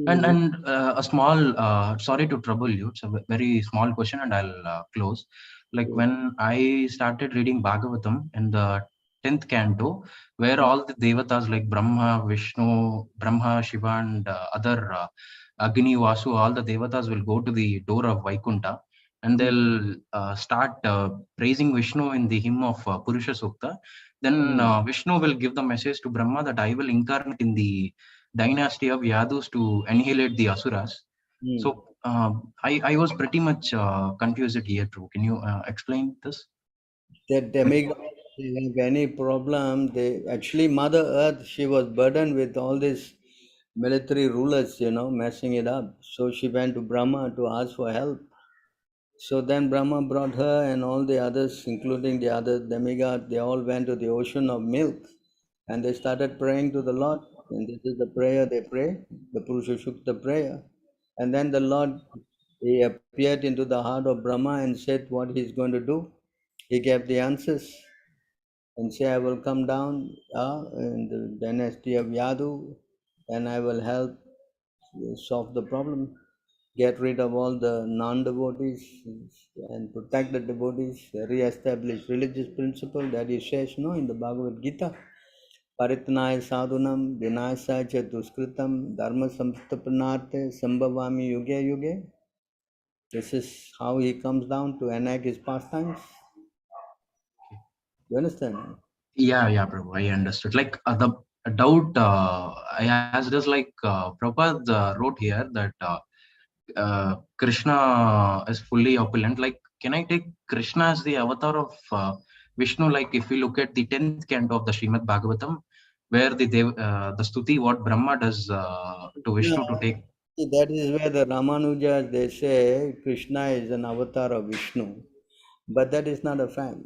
And a small, sorry to trouble you. It's a very small question, and I'll close. Like when I started reading Bhagavatam in the 10th canto, where all the devatas like Brahma, Vishnu, Brahma, Shiva, and other Agni, Vasu, all the devatas will go to the door of Vaikunta, and they'll start praising Vishnu in the hymn of Purusha Sukta. Then Vishnu will give the message to Brahma that I will incarnate in the dynasty of Yadus to annihilate the Asuras. So I was pretty much confused here too. Can you explain this? That demigods, they have any problem, actually Mother Earth, she was burdened with all these military rulers, messing it up. So she went to Brahma to ask for help. So then Brahma brought her and all the others, including the other demigods, they all went to the ocean of milk and they started praying to the Lord. And this is the prayer they pray, the Purusha Sukta prayer. And then the Lord, he appeared into the heart of Brahma and said what he's going to do. He gave the answers and say, I will come down in the dynasty of Yadu and I will help solve the problem, get rid of all the non-devotees and protect the devotees, re-establish religious principle that he says in the Bhagavad Gita. Paritnaya sadhunam vinaya cha duskritam dharma samstapanarte sambhavami yuge yuge. This is how he comes down to enact his pastimes. You understand? Yeah, Prabhu, I understood. Like the doubt I asked is like Prabhupada wrote here that Krishna is fully opulent. Like, can I take Krishna as the avatar of Vishnu? Like, if we look at the 10th canto of the Srimad Bhagavatam, where the stuti what Brahma does to Vishnu to take. That is where the Ramanujas, they say Krishna is an avatar of Vishnu. But that is not a fact.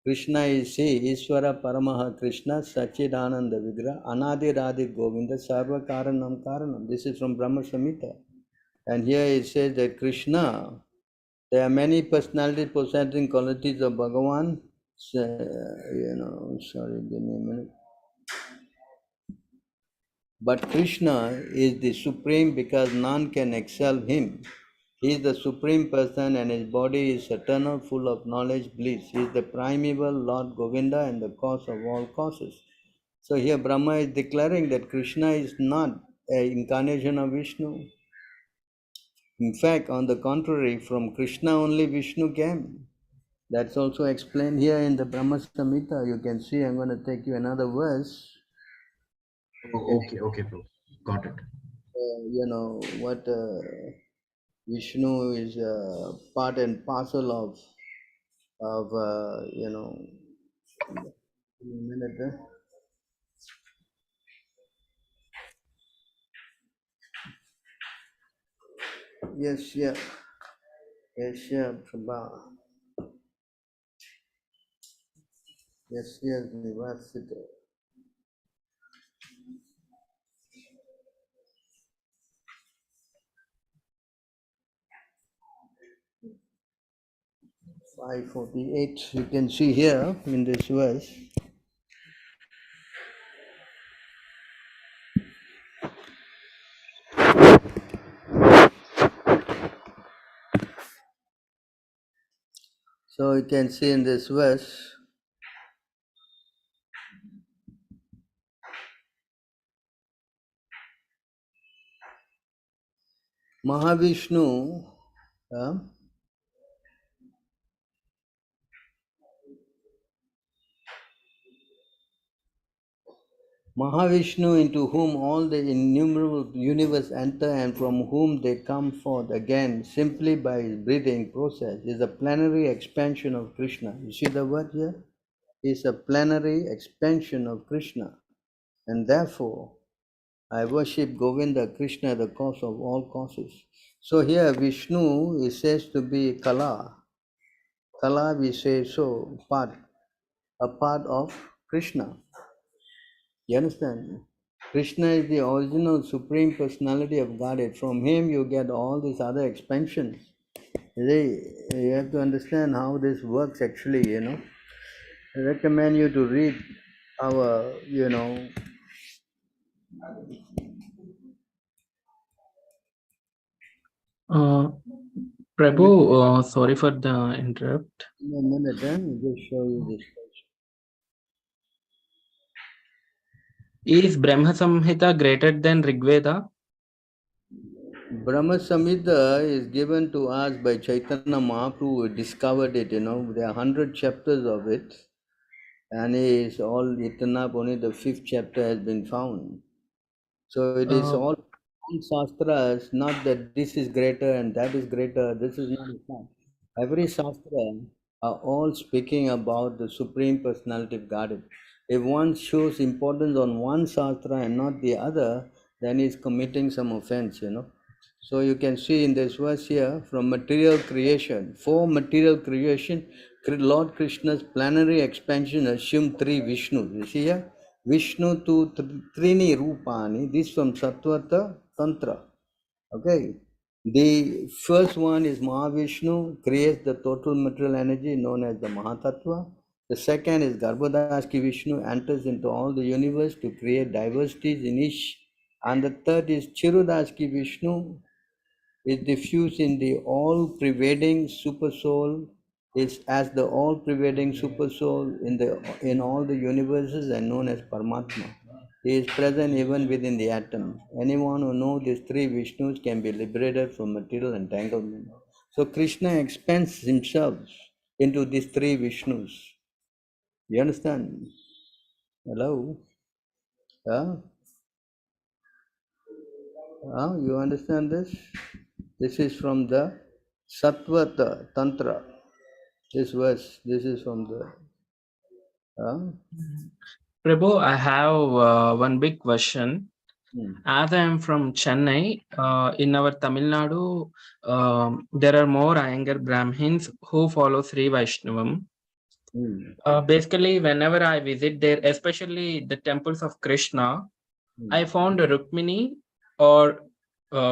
Krishna is Ishvara Paramaha Krishna Sachidananda Vigra Anadi Radhi Govinda Sarva Karanam Karanam. This is from Brahma Samhita. And here it says that Krishna, there are many personalities possessing qualities of Bhagavan. Sorry, give me a minute. But Krishna is the supreme because none can excel him. He is the supreme person and his body is eternal, full of knowledge, bliss. He is the primeval Lord Govinda and the cause of all causes. So here Brahma is declaring that Krishna is not an incarnation of Vishnu. In fact, on the contrary, from Krishna only Vishnu came. That's also explained here in the Brahma Samhita. You can see, I'm going to take you another verse. Oh, okay, bro. Got it. What Vishnu is part and parcel of a minute. Yasya Prabha. Yasya Nivasita. (548). You can see here in this verse. So you can see in this verse, Mahavishnu, Mahavishnu, into whom all the innumerable universe enter and from whom they come forth again simply by his breathing process, is a plenary expansion of Krishna. You see the word here? Is a plenary expansion of Krishna. And therefore, I worship Govinda, Krishna, the cause of all causes. So here Vishnu is says to be Kala. Kala, we say so, a part of Krishna. You understand? Krishna is the original supreme personality of Godhead. From him you get all these other expansions. You have to understand how this works actually, I recommend you to read our, Prabhu, sorry for the interrupt. a minute, I'll just show you this. Is Brahma Samhita greater than Rigveda? Brahma Samhita is given to us by Chaitanya Mahaprabhu, who discovered it, there are 100 chapters of it, and it is all written up, only the 5th chapter has been found. So it is all Shastras, not that this is greater and that is greater, this is not a fact. Every Shastra are all speaking about the Supreme Personality of Godhead. If one shows importance on one Shastra and not the other, then he is committing some offense, So you can see in this verse here, from material creation, for material creation, Lord Krishna's plenary expansion assumed 3 Vishnus. You see here? Vishnu to Trini Rupani, this from Sattvata Tantra. Okay. The first one is Mahavishnu, creates the total material energy known as the Mahatattva. The second is Garbhodashki Vishnu, enters into all the universe to create diversities in each. And the third is Chirudashki Vishnu, is diffused in the all-pervading supersoul, is as the all-pervading supersoul in all the universes and known as Paramatma. He is present even within the atom. Anyone who knows these 3 Vishnus can be liberated from material entanglement. So Krishna expands himself into these 3 Vishnus. You understand? Hello? You understand this? This is from the Sattvata Tantra. This verse, this is from the. Prabhu, I have one big question. As I am from Chennai, in our Tamil Nadu, there are more Iyengar Brahmins who follow Sri Vaishnavam. Basically, whenever I visit there, especially the temples of Krishna, I found Rukmini or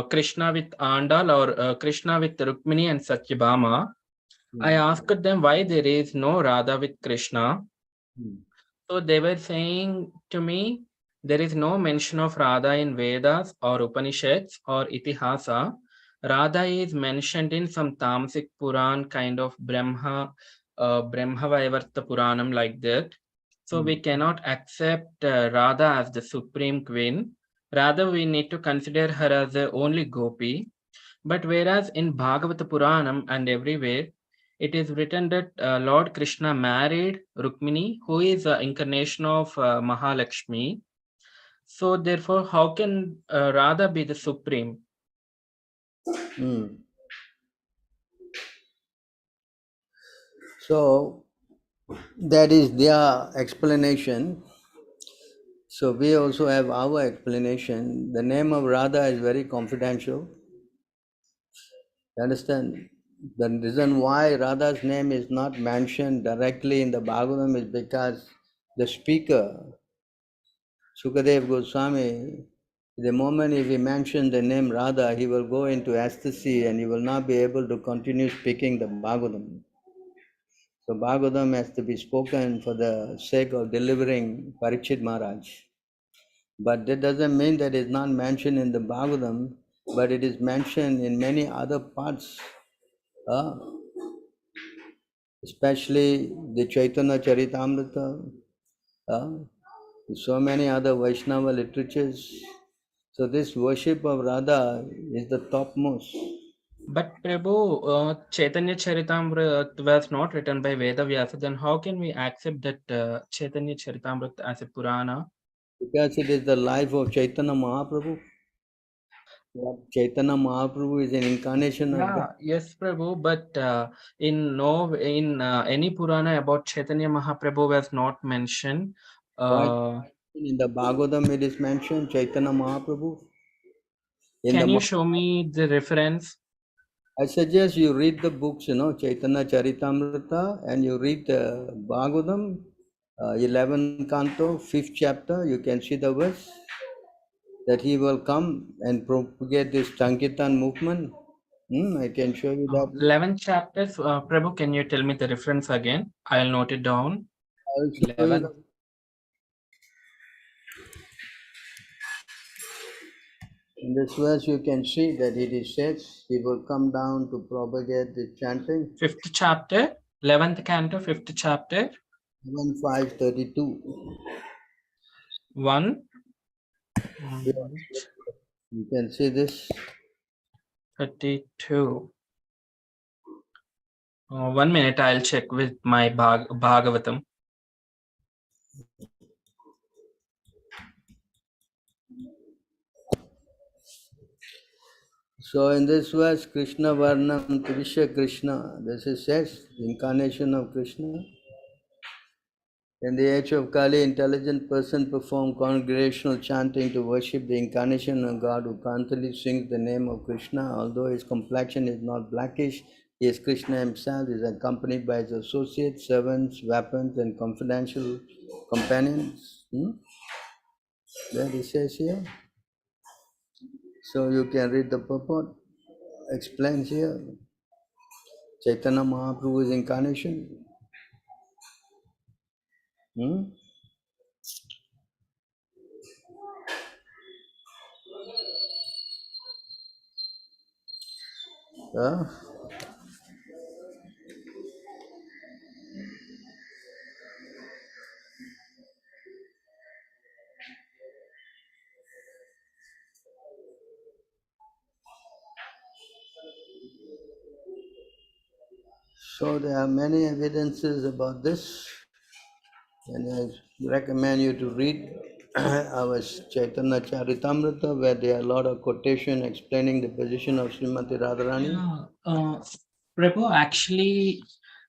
Krishna with Andal or Krishna with Rukmini and Satyabhama. I asked them why there is no Radha with Krishna. So they were saying to me, there is no mention of Radha in Vedas or Upanishads or Itihasa. Radha is mentioned in some Tamasic Puran kind of Brahma Vaivarta Puranam like that. So we cannot accept Radha as the supreme queen. Rather, we need to consider her as the only gopi. But whereas in Bhagavata Puranam and everywhere, it is written that Lord Krishna married Rukmini, who is an incarnation of Mahalakshmi. So therefore, how can Radha be the supreme? So that is their explanation. So we also have our explanation. The name of Radha is very confidential. You understand? The reason why Radha's name is not mentioned directly in the Bhagavatam is because the speaker, Sukadev Goswami, the moment if he mentions the name Radha, he will go into ecstasy and he will not be able to continue speaking the Bhagavatam. So Bhagavatam has to be spoken for the sake of delivering Parikshit Maharaj. But that doesn't mean that it's not mentioned in the Bhagavatam, but it is mentioned in many other parts. Especially the Chaitanya Charitamrita, so many other Vaishnava literatures. So this worship of Radha is the topmost. But Prabhu, Chaitanya Charitamrita was not written by Veda Vyasa. Then how can we accept that Chaitanya Charitamrita as a Purana? Because it is the life of Chaitanya Mahaprabhu. Chaitanya Mahaprabhu is an incarnation of God. Yes, Prabhu. But in any Purana about Chaitanya Mahaprabhu was not mentioned. In the Bhagavatam it is mentioned Chaitanya Mahaprabhu. Can you show me the reference? I suggest you read the books, Chaitanya Charitamrita, and you read the Bhagavatam, 11th canto, 5th chapter. You can see the verse that he will come and propagate this Sankirtan movement. I can show you that. 11 chapters. Prabhu, can you tell me the reference again? I'll note it down. I'll show you 11. In this verse, you can see that it says he will come down to propagate the chanting. 5th chapter, 11th canto, 5th chapter. 1:5:32. 1. You can see this. 32. 1 minute, I'll check with my Bhagavatam. So in this verse, Krishna Varnam Trisha Krishna, this is says, the incarnation of Krishna. In the age of Kali, intelligent person perform congregational chanting to worship the incarnation of God who constantly sings the name of Krishna. Although his complexion is not blackish, he is Krishna himself, is accompanied by his associates, servants, weapons, and confidential companions. That it says here. So you can read the purport. Explains here. Chaitanya Mahaprabhu's incarnation. So there are many evidences about this, and I recommend you to read our Chaitanya Charitamrita, where there are a lot of quotation explaining the position of Srimati Radharani. Prabhu, actually,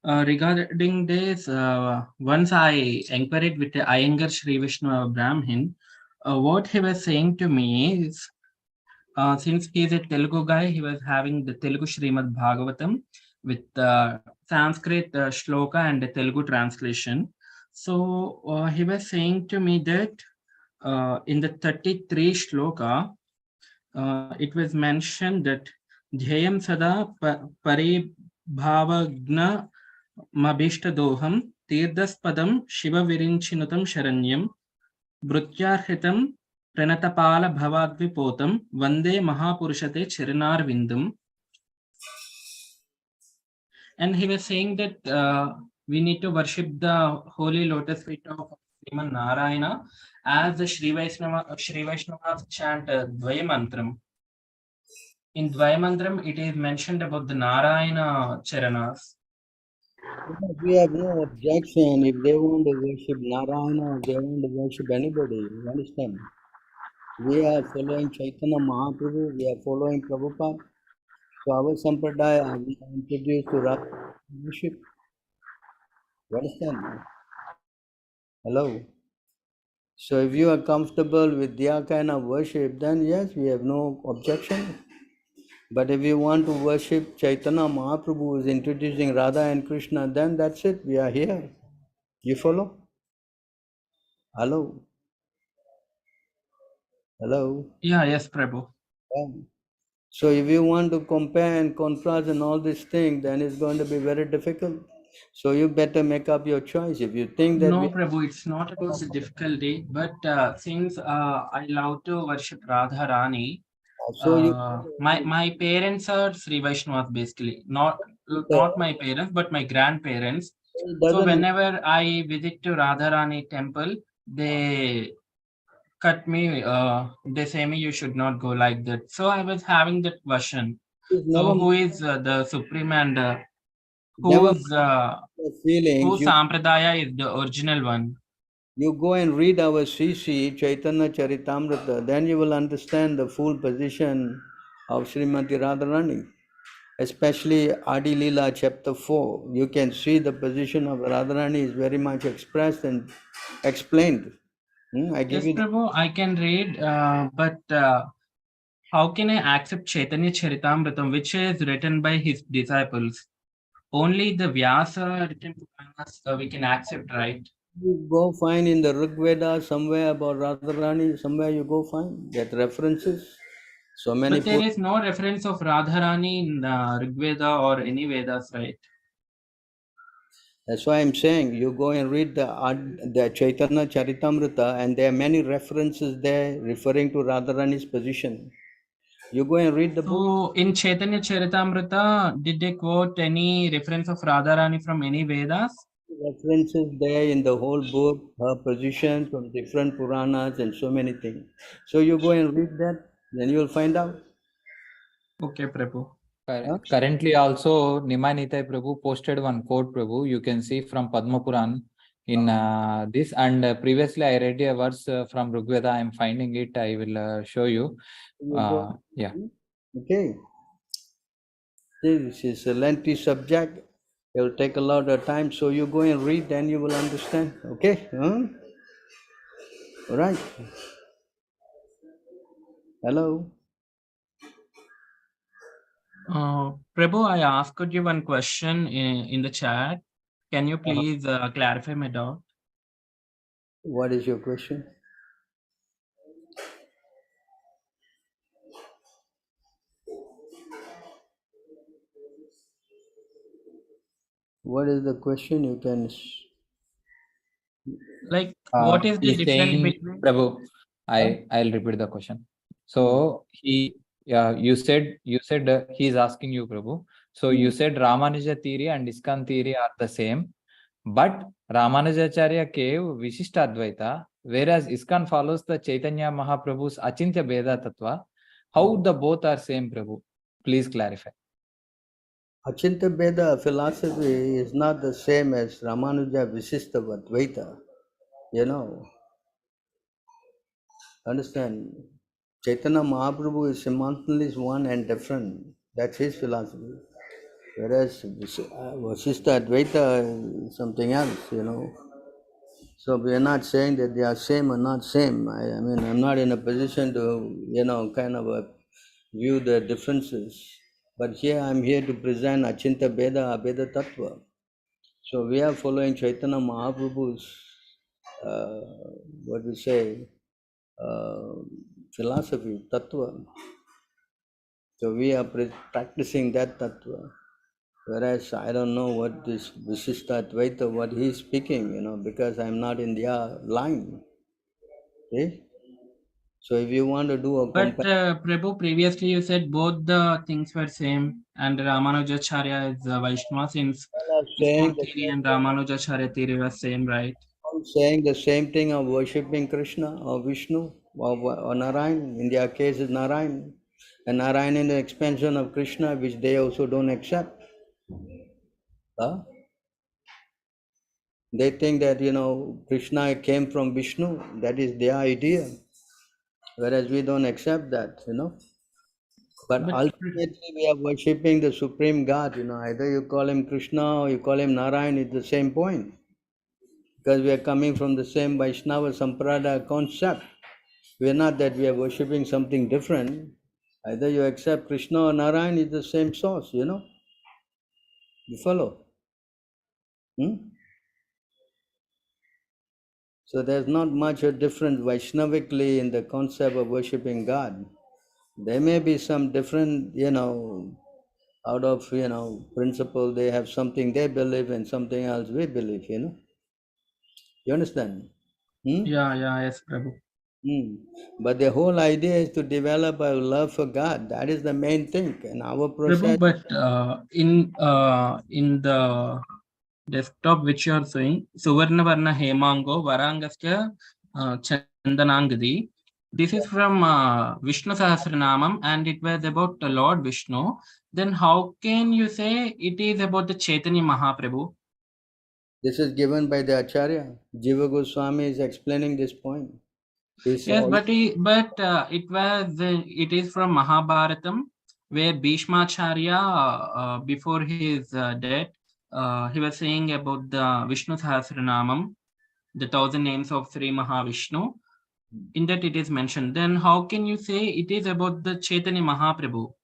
regarding this, once I inquired with the Iyengar Sri Vishnu Brahmin, what he was saying to me is, since he is a Telugu guy, he was having the Telugu Srimad Bhagavatam with Sanskrit shloka and the Telugu translation. So he was saying to me that in the 33 shloka, it was mentioned that Dhyayam Sada Paribhavagna Mabishtadoham Tirthaspadam Shiva Virinchinutam Sharanyam Brutyarhitam Pranatapala Bhavadvipotam Vande Mahapurushate Chirinar Vindam. And he was saying that we need to worship the holy lotus feet of Sriman Narayana as the Sri Vaishnavas chant Dvaya Mantram. In Dvaya Mantram, it is mentioned about the Narayana Charanas. We have no objection if they want to worship Narayana or they want to worship anybody. You understand? We are following Chaitanya Mahaprabhu, we are following Prabhupada. So our Sampradaya, we are introduced to Radha worship. You understand? Hello? So if you are comfortable with their kind of worship, then yes, we have no objection. But if you want to worship Chaitanya Mahaprabhu who is introducing Radha and Krishna, then that's it. We are here. You follow? Hello? Hello? Yeah, yes, Prabhu. Yeah. So if you want to compare and contrast and all these things, then it's going to be very difficult. So you better make up your choice. If you think that No, Prabhu, it's not about the difficulty, but since I love to worship Radha Rani, so you my parents are Sri Vaishnavas basically, not my parents, but my grandparents. it So doesn't whenever I visit to Radharani temple, they cut me. They say me you should not go like that. So I was having that question. it's So never who is the supreme and never whose feelings. whose sampradaya is the original one? You go and read our CC Chaitanya Charitamrita, then you will understand the full position of Srimati Radharani. Especially Adi Leela chapter 4. You can see the position of Radharani is very much expressed and explained. I give Yes, you the Prabhu, I can read, but how can I accept Chaitanya Charitamritam, which is written by his disciples? Only the Vyasa written Puranas we can accept, right? you go find in the Rig Veda somewhere about Radharani, somewhere you go find that references. So many But there is no reference of Radharani in Rig Veda or any Vedas, right? That's why I'm saying you go and read the Chaitanya Charitamrita, and there are many references there referring to Radharani's position. You go and read the book. So in Chaitanya Charitamrita, did they quote any reference of Radharani from any Vedas? References there in the whole book, her position from different Puranas and so many things. So you go and read that, then you will find out. Okay, Prabhu. Currently also Nimai Prabhu posted one quote, Prabhu. You can see from Padma Puran in this, and previously I read a verse from Rigveda. I am finding it. I will show you. Yeah. Okay. This is a lengthy subject. It will take a lot of time. So you go and read, then you will understand. Okay? All right. Hello. Prabhu, I asked you one question in the chat. Can you please clarify my doubt? What is your question? What is the question? You can. Like, what is the He's difference saying, between? Prabhu, I'll repeat the question. So you said he's asking you, Prabhu. So you said Ramanuja theory and ISKCON theory are the same, but Ramanujacharya gave Vishishta Advaita, whereas ISKCON follows the Chaitanya Mahaprabhu's Achintya Bheda Tattva. How the both are same, Prabhu? Please clarify. Achintya Bheda philosophy is not the same as Ramanuja Visistha Advaita. You know, understand? Chaitanya Mahaprabhu is simultaneously one and different. That's his philosophy. Whereas Vasistha Advaita is something else, you know. So we are not saying that they are same or not same. I mean, I'm not in a position to, you know, kind of view the differences. But here I'm here to present Achinta Beda, Abeda Tattva. So we are following Chaitanya Mahaprabhu's, what we say, philosophy, Tattva. So we are practicing that Tattva. Whereas I don't know what this Visishta Advaita, what he's speaking, you know, because I'm not in their line. Okay? So if you want to do a But Prabhu, previously you said both the things were same, and Ramanujacharya is Vaishnava, since saying ISKCON theory and Ramanujacharya theory were same, right? saying the same thing of worshipping Krishna or Vishnu or Narayan. In their case, is Narayan. And Narayan is the expansion of Krishna, which they also don't accept. Huh? They think that, you know, Krishna came from Vishnu. That is their idea. Whereas we don't accept that, you know. But ultimately, we are worshipping the Supreme God, you know. Either you call him Krishna or you call him Narayan, it's the same point. Because we are coming from the same Vaishnava Sampradaya concept. We are not that we are worshipping something different. Either you accept Krishna or Narayan is the same source, you know. You follow? So there's not much a difference Vaishnavically in the concept of worshipping God. There may be some different, out of, principle, they have something they believe and something else we believe, You understand? Yeah, yes, Prabhu. But the whole idea is to develop a love for God. That is the main thing. And our process. Prabhu, but in the desktop which you are showing, Suvarna Varna Hemango Varangasya Chandanangadi. This is from Vishnu Sahasranamam and it was about the Lord Vishnu. Then how can you say it is about the Chaitanya Mahaprabhu? This is given by the Acharya. Jiva Goswami is explaining this point. Yes, but it is from Mahabharatam, where Bhishmacharya, before his death, he was saying about the Vishnu Sahasranamam, the 1,000 names of Sri Mahavishnu. In that it is mentioned. Then how can you say it is about the Chaitanya Mahaprabhu?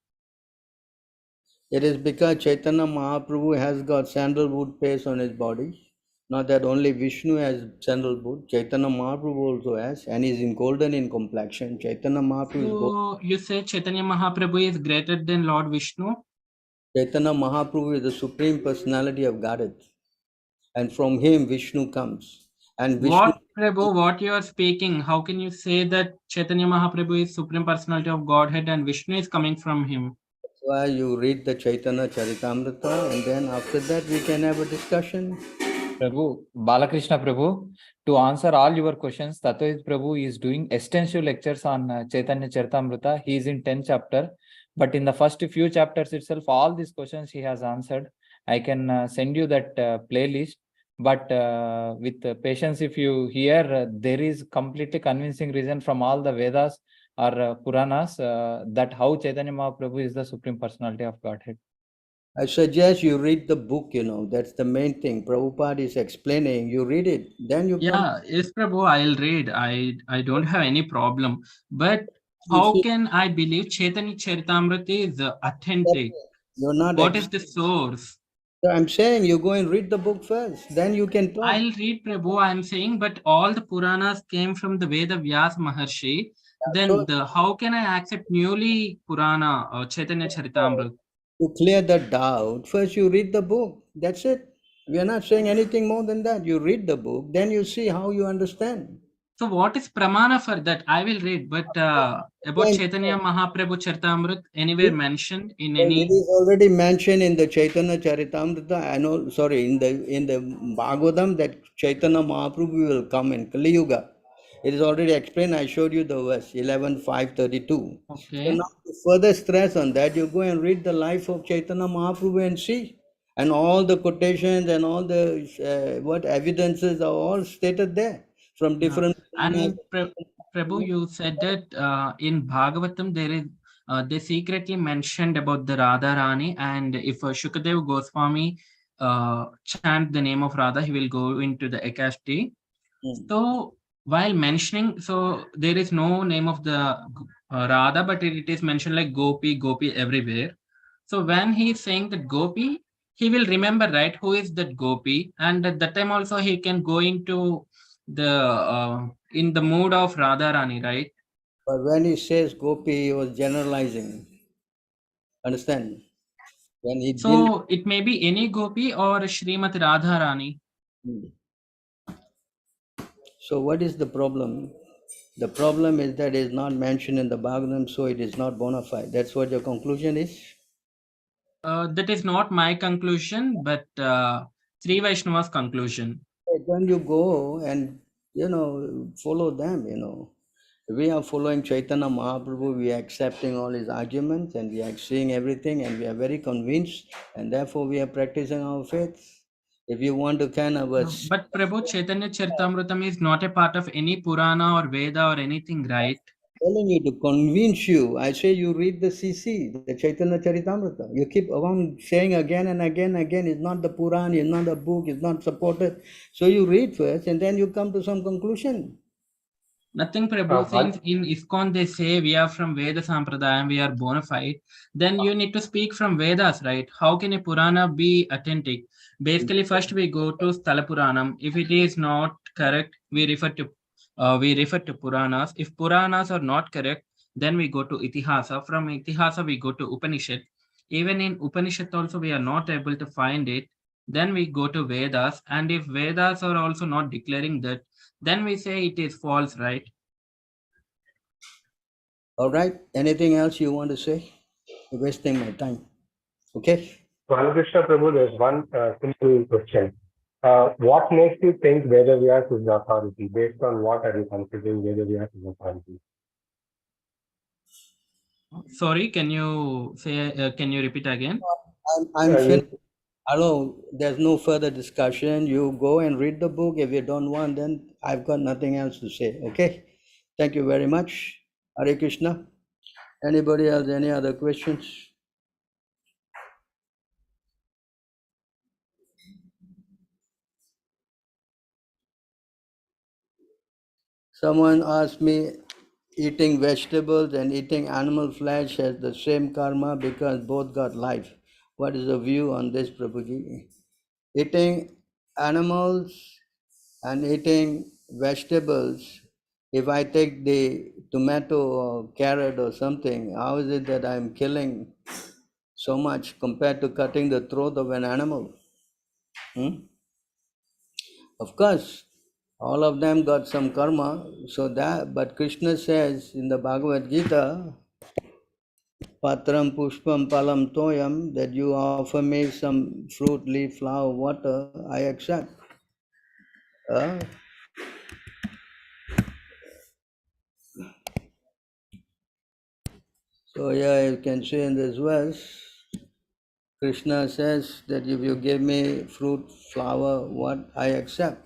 It is because Chaitanya Mahaprabhu has got sandalwood paste on his body. Not that only Vishnu has sandalwood, Chaitanya Mahaprabhu also has, and is in golden in complexion. Chaitanya Mahaprabhu is golden. So you say Chaitanya Mahaprabhu is greater than Lord Vishnu? Chaitanya Mahaprabhu is the supreme personality of Godhead. And from him Vishnu comes. And Vishnu. What Prabhu, what you are speaking, how can you say that Chaitanya Mahaprabhu is supreme personality of Godhead and Vishnu is coming from him? That's why you read the Chaitanya Charitamrita and then after that we can have a discussion. Prabhu, Balakrishna Prabhu, to answer all your questions, Tatoit Prabhu is doing extensive lectures on Chaitanya Charitamrita. He is in 10th chapter, but in the first few chapters itself, all these questions he has answered. I can send you that playlist, but with patience, if you hear, there is completely convincing reason from all the Vedas or Puranas that how Chaitanya Mahaprabhu is the Supreme Personality of Godhead. I suggest you read the book, that's the main thing. Prabhupada is explaining, you read it, then you come. Yeah, yes, Prabhu, I'll read. I don't have any problem. But You how see, can I believe Chaitanya Charitamrita is authentic? you're not. What is the source? So I'm saying you go and read the book first, then you can talk. I'll read, Prabhu, I'm saying, but all the Puranas came from the Veda Vyas Maharshi. Then how can I accept newly Purana or Chaitanya Charitamrita? To clear the doubt, first you read the book. That's it. We are not saying anything more than that. You read the book, then you see how you understand. So what is pramana for that? I will read, but about Chaitanya Mahaprabhu Charitamrita, anywhere mentioned in any? It is already mentioned in the Chaitanya Charitamrita. I know, sorry, in the Bhagavatam that Chaitanya Mahaprabhu will come in Kali Yuga. It is already explained. I showed you the verse 11:532. Okay. So now to further stress on that, you go and read the life of Chaitanya Mahaprabhu and see. And all the quotations and all the what evidences are all stated there from different. And Prabhu, you said that in Bhagavatam there is they secretly mentioned about the Radha Rani, and if Shukadev Goswami chant the name of Radha, he will go into the Ekashti. So while mentioning, so there is no name of the Radha, but it is mentioned like Gopi, Gopi everywhere. So when he is saying that Gopi, he will remember, right, who is that Gopi, and at that time also he can go into the in the mood of Radharani, right? But when he says Gopi, he was generalizing. Understand? When he So it may be any Gopi or Srimati Radharani. So what is the problem? The problem is that it is not mentioned in the Bhagavatam, so it is not bona fide. That's what your conclusion is? That is not my conclusion, but Sri Vaishnava's conclusion. Then you go and, follow them, We are following Chaitanya Mahaprabhu, we are accepting all his arguments and we are seeing everything and we are very convinced and therefore we are practicing our faith. If you want to kind of... But Prabhu, Chaitanya Charitamritam is not a part of any Purana or Veda or anything, right? I'm telling you to convince you. I say you read the CC, the Chaitanya Charitamrita. You keep on saying again and again, it's not the Purana, it's not a book, it's not supported. So you read first and then you come to some conclusion. Nothing, Prabhu. One, Since in ISKCON they say we are from Veda Sampradayam, we are bona fide, then you need to speak from Vedas, right? How can a Purana be authentic? Basically, first we go to Sthala Puranam. If it is not correct, we refer to Puranas. If Puranas are not correct, then we go to Itihasa. From Itihasa we go to Upanishad. Even in Upanishad also we are not able to find it. Then we go to Vedas, and if Vedas are also not declaring that, then we say it is false, right? All right. Anything else you want to say? You're wasting my time. Okay. Krishna Prabhu, there's one simple question. What makes you think Veda Vyas is the authority? Based on what are you considering Veda Vyas is authority? Sorry, can you say? Can you repeat again? I'm finished. Hello. There's no further discussion. You go and read the book. If you don't want, then I've got nothing else to say. Okay. Thank you very much. Hare Krishna. Anybody else? Any other questions? Someone asked me, eating vegetables and eating animal flesh has the same karma because both got life. What is the view on this, Prabhuji? Eating animals and eating vegetables, if I take the tomato or carrot or something, how is it that I'm killing so much compared to cutting the throat of an animal? Of course, all of them got some karma, so that, but Krishna says in the Bhagavad Gita, Patram Pushpam Palam Toyam, that you offer me some fruit, leaf, flower, water, I accept. So yeah, you can see in this verse, Krishna says that if you give me fruit, flower, what I accept.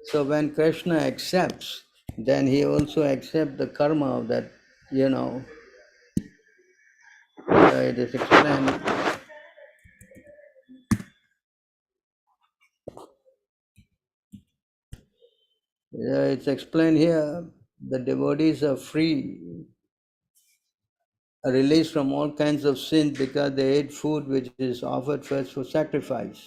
So when Krishna accepts, then he also accepts the karma of that, it is explained. Yeah, it's explained here, the devotees are free, are released from all kinds of sins because they ate food which is offered first for sacrifice.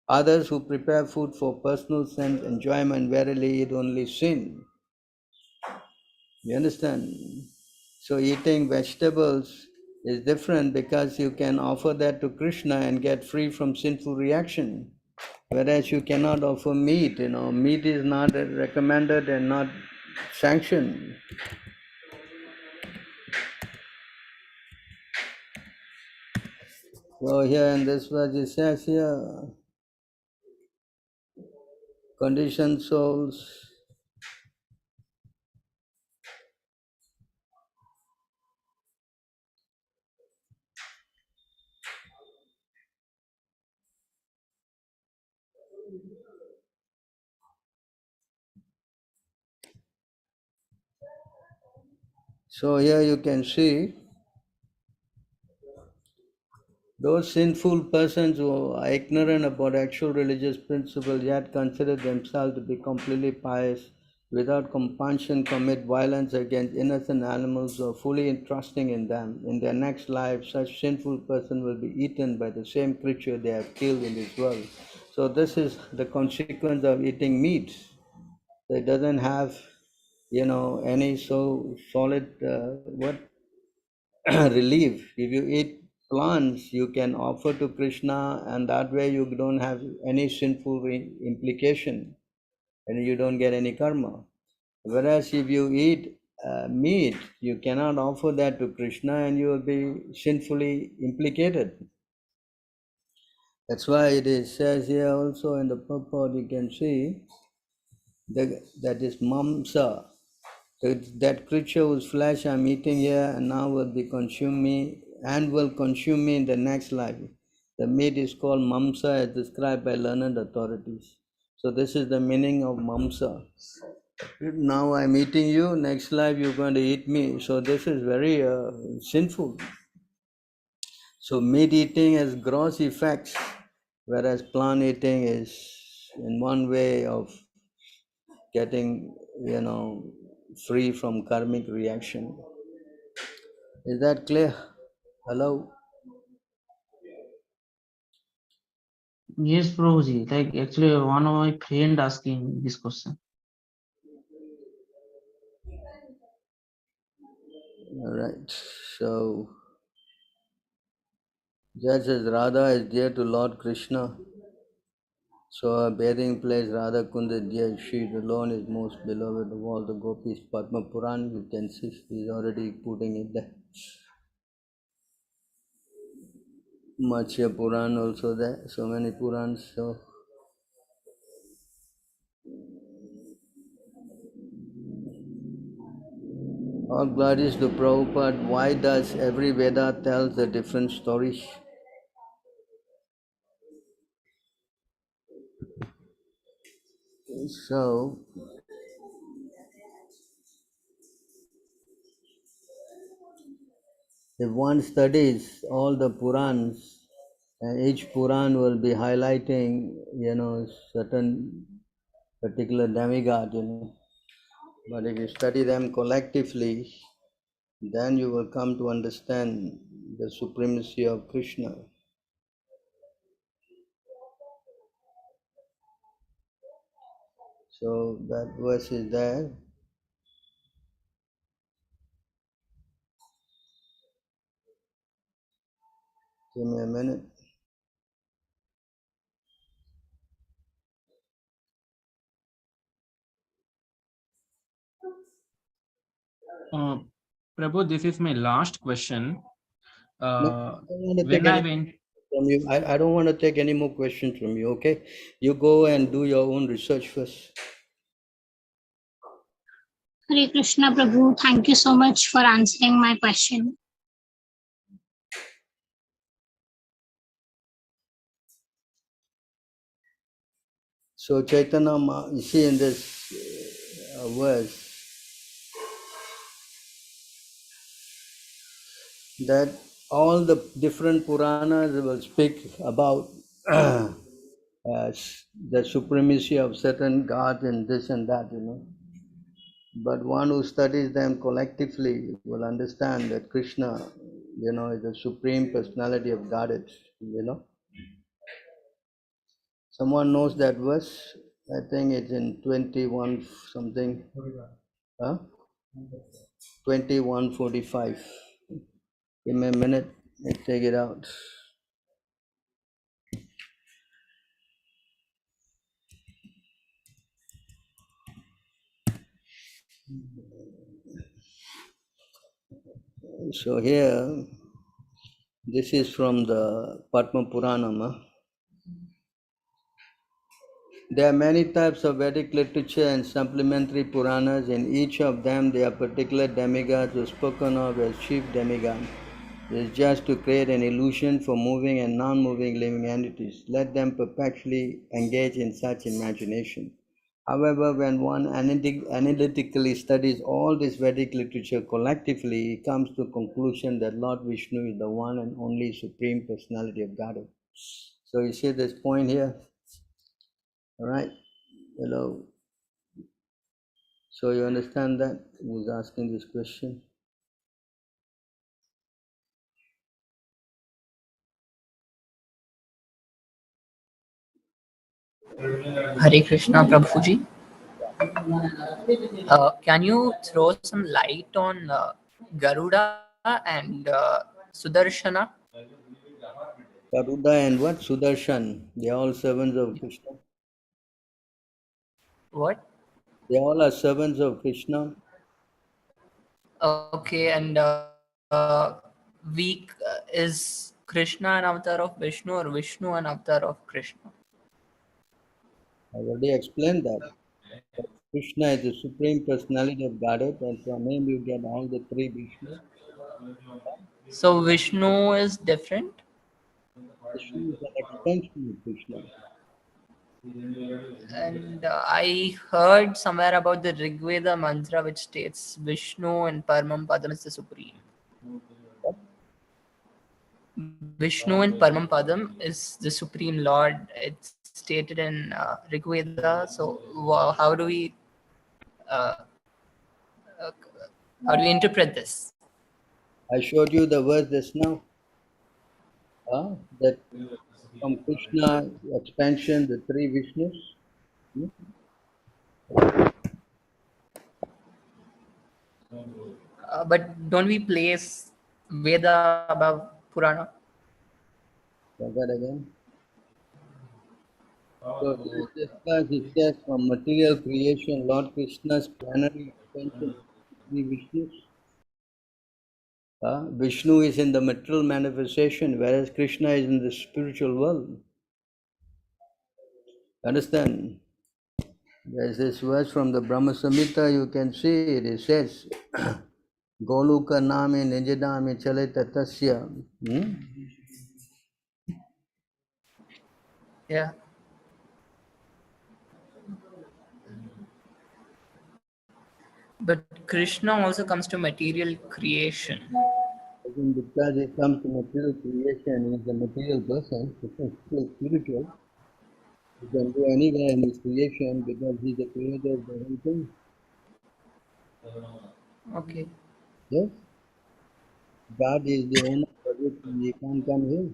Others who prepare food for personal sense enjoyment verily eat only sin. You understand? So eating vegetables is different because you can offer that to Krishna and get free from sinful reaction. Whereas you cannot offer meat, meat is not recommended and not sanctioned. So here in this verse it says here, conditioned souls, so here you can see those sinful persons who are ignorant about actual religious principles yet consider themselves to be completely pious, without compunction commit violence against innocent animals or fully trusting in them. In their next life, such sinful person will be eaten by the same creature they have killed in this world. So this is the consequence of eating meat. It doesn't have, any so solid relief. If you eat plants, you can offer to Krishna, and that way you don't have any sinful implication, and you don't get any karma. Whereas if you eat meat, you cannot offer that to Krishna, and you will be sinfully implicated. That's why it says here also in the purport, you can see that is mamsa. That creature whose flesh I'm eating here and now will be consume me and will consume me in the next life. The meat is called mamsa as described by learned authorities. So this is the meaning of mamsa. Now I'm eating you, next life you're going to eat me. So this is very sinful. So meat eating has gross effects, whereas plant eating is in one way of getting free from karmic reaction. Is that clear? Hello? Yes, Prabhuji. Like actually, one of my friend asking this question. All right. So, just as Radha is dear to Lord Krishna, so a bathing place Radha Kund is dear. She alone is most beloved of all the gopis. Padma Puran, you can see he's already putting it there. Matsya Puran also there. So many Purans. So all glories to Prabhupada. Why does every Veda tells a different story? So, if one studies all the Purans, each Puran will be highlighting, certain particular demigod, But if you study them collectively, then you will come to understand the supremacy of Krishna. So that verse is there. Give me a minute. Prabhu, this is my last question. No, I don't want to take When I any went, from you. I don't want to take any more questions from you, okay? You go and do your own research first. Hare Krishna Prabhu, thank you so much for answering my question. So Chaitanya, you see in this verse that all the different Puranas will speak about the supremacy of certain gods and this and that, But one who studies them collectively will understand that Krishna, is the supreme personality of Godhead, Someone knows that verse? I think it's in 21 something. Huh? 21:45. Give me a minute, let's take it out. So here, this is from the Padma Puranam. There are many types of Vedic literature and supplementary Puranas. In each of them, there are particular demigods who are spoken of as chief demigod. It is just to create an illusion for moving and non-moving living entities. Let them perpetually engage in such imagination. However, when one analytically studies all this Vedic literature collectively, he comes to the conclusion that Lord Vishnu is the one and only Supreme Personality of Godhead. So you see this point here? All right? Hello. So you understand that? Who's asking this question? Hare Krishna Prabhuji. Can you throw some light on Garuda and Sudarshana? Garuda and what? Sudarshan. They are all servants of Krishna. What? They all are servants of Krishna. Okay, and weak is Krishna an avatar of Vishnu or Vishnu an avatar of Krishna? I already explained that. Krishna is the Supreme Personality of Godhead, and from him you get all the three Vishnu. So Vishnu is different? Vishnu is an extension of Krishna. And I heard somewhere about the Rigveda mantra which states Vishnu and Paramam Padam is the supreme. Vishnu and Paramam Padam is the supreme Lord. It's stated in Rigveda. So how do we How do you interpret this? I showed you the verse just now. That from Krishna expansion, the three Vishnus. But don't we place Veda above Purana? Say that again. So this class it says from material creation, Lord Krishna's plenary expansion, three Vishnus. Vishnu is in the material manifestation, whereas Krishna is in the spiritual world. Understand? There's this verse from the Brahma Samhita, you can see it. It says, Goluka nami nijadami chalita tasya. Yeah. But Krishna also comes to material creation. Because it comes to material creation, he is a material person, Krishna is still spiritual. He can go anywhere in his creation because he's the creator of the whole thing. Okay. Yes? God is the owner of everything, he can't come here.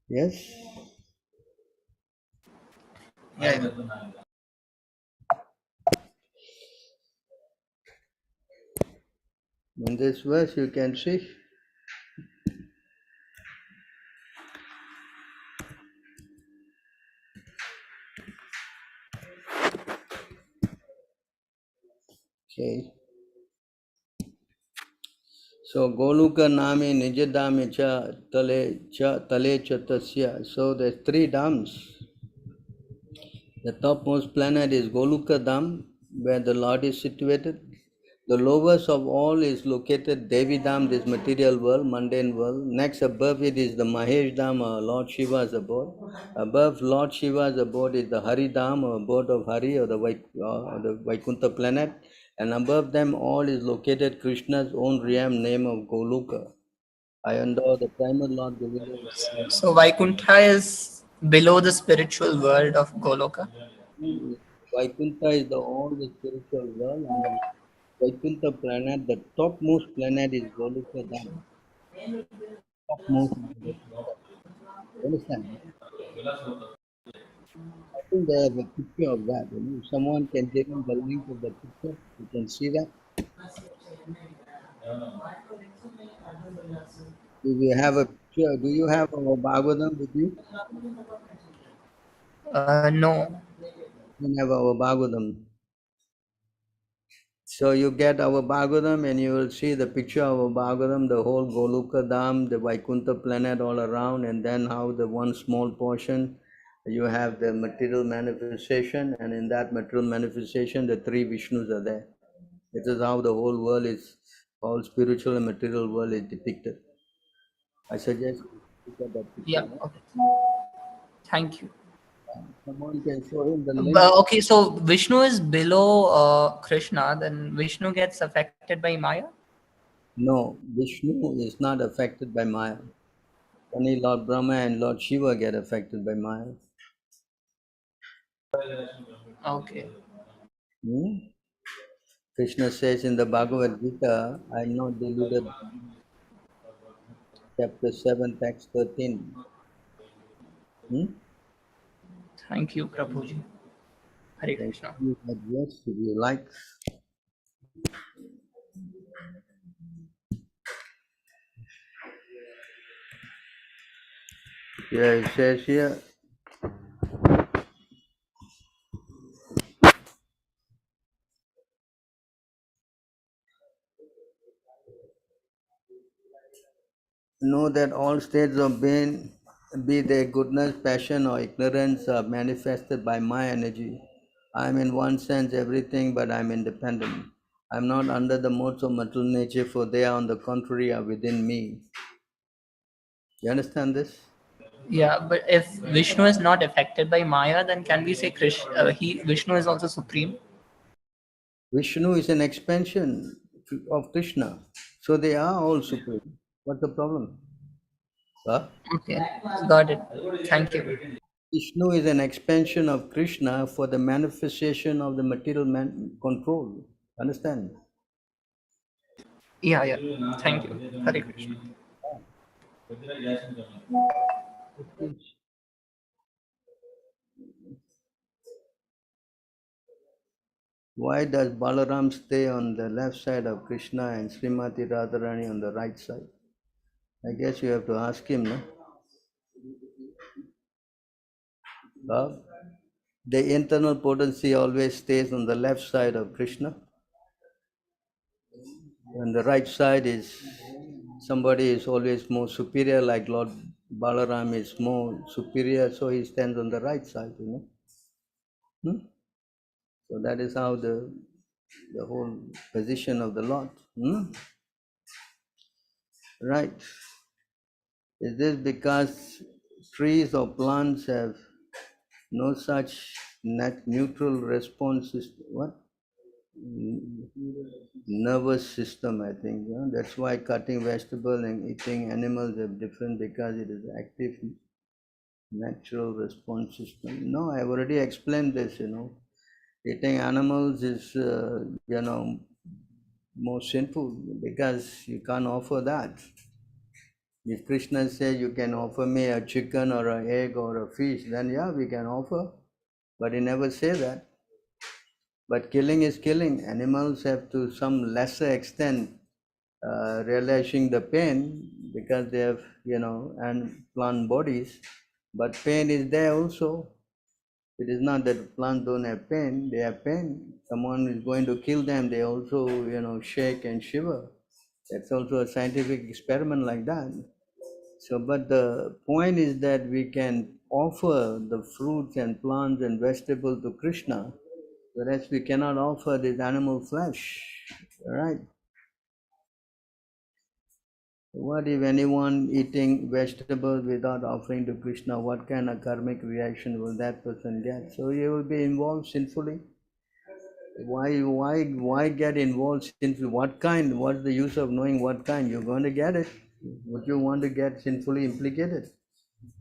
Yes? Yeah. In this verse you can see. Okay. So Goluka Nami Nijadami Cha Tale Cha Tasya. So there's three dams. The topmost planet is Goluka Dham, where the Lord is situated. The lowest of all is located Devi Dham, this material world, mundane world. Next above it is the Mahesh Dham, Lord Shiva's abode. Above Lord Shiva's abode is the Hari Dham, or abode of Hari, or the Vaikuntha planet. And above them all is located Krishna's own realm name of Goluka. I adore the primal Lord Govinda. So Vaikuntha is below the spiritual world of Goloka. Vaikuntha is the all the spiritual world, and the Vaikuntha planet, the topmost planet is Goluka Dham. Topmost is the Vaikuntha. Understand? I think they have a picture of that. If someone can give him the link of the picture, you can see that. Do you have a picture? Do you have our Bhagavatam with you? No. You don't have our Bhagavatam. So you get our Bhagavatam and you will see the picture of our Bhagavatam, the whole Goluka Dham, the Vaikuntha planet all around, and then how the one small portion you have the material manifestation, and in that material manifestation the three Vishnus are there. This is how the whole world is, all spiritual and material world is depicted. I suggest you look at that picture. Yeah. Okay. Thank you. Someone can show him the link. Okay, so Vishnu is below Krishna, then Vishnu gets affected by Maya? No, Vishnu is not affected by Maya. Only Lord Brahma and Lord Shiva get affected by Maya. Okay. Krishna says in the Bhagavad Gita, I am not deluded. Chapter 7, text 13. Thank you, Prabhuji. Hare Krishna. Yes, if you like. Yeah, it says here. Know that all states of being, be they goodness, passion, or ignorance, are manifested by my energy. I am in one sense everything, but I am independent. I am not under the modes of material nature, for they are on the contrary are within me. You understand this? Yeah, but if Vishnu is not affected by Maya, then can we say Vishnu is also supreme? Vishnu is an expansion of Krishna. So they are all supreme. What's the problem? Huh? Okay, got it. Thank you. Vishnu is an expansion of Krishna for the manifestation of the material control. Understand? Yeah, yeah. Thank you. Hare Krishna. Why does Balaram stay on the left side of Krishna and Srimati Radharani on the right side? I guess you have to ask him, no? The internal potency always stays on the left side of Krishna. And the right side is somebody is always more superior, like Lord Balaram is more superior, so he stands on the right side, you know. So that is how the whole position of the Lord. Right. Is this because trees or plants have no such neutral response system? What? Nervous system, I think. Yeah? That's why cutting vegetable and eating animals are different, because it is active natural response system. No, I've already explained this, you know. Eating animals is, more sinful, because you can't offer that. If Krishna says you can offer me a chicken or an egg or a fish, then yeah, we can offer. But he never say that. But killing is killing. Animals have to some lesser extent realizing the pain, because they have, and plant bodies. But pain is there also. It is not that plants don't have pain, they have pain. Someone is going to kill them, they also, shake and shiver. That's also a scientific experiment like that. So, but the point is that we can offer the fruits and plants and vegetables to Krishna, whereas we cannot offer this animal flesh, right? What if anyone eating vegetables without offering to Krishna, what kind of karmic reaction will that person get? So you will be involved sinfully. Why get involved sinfully? What kind? What's the use of knowing what kind? You're going to get it. What you want to get sinfully implicated?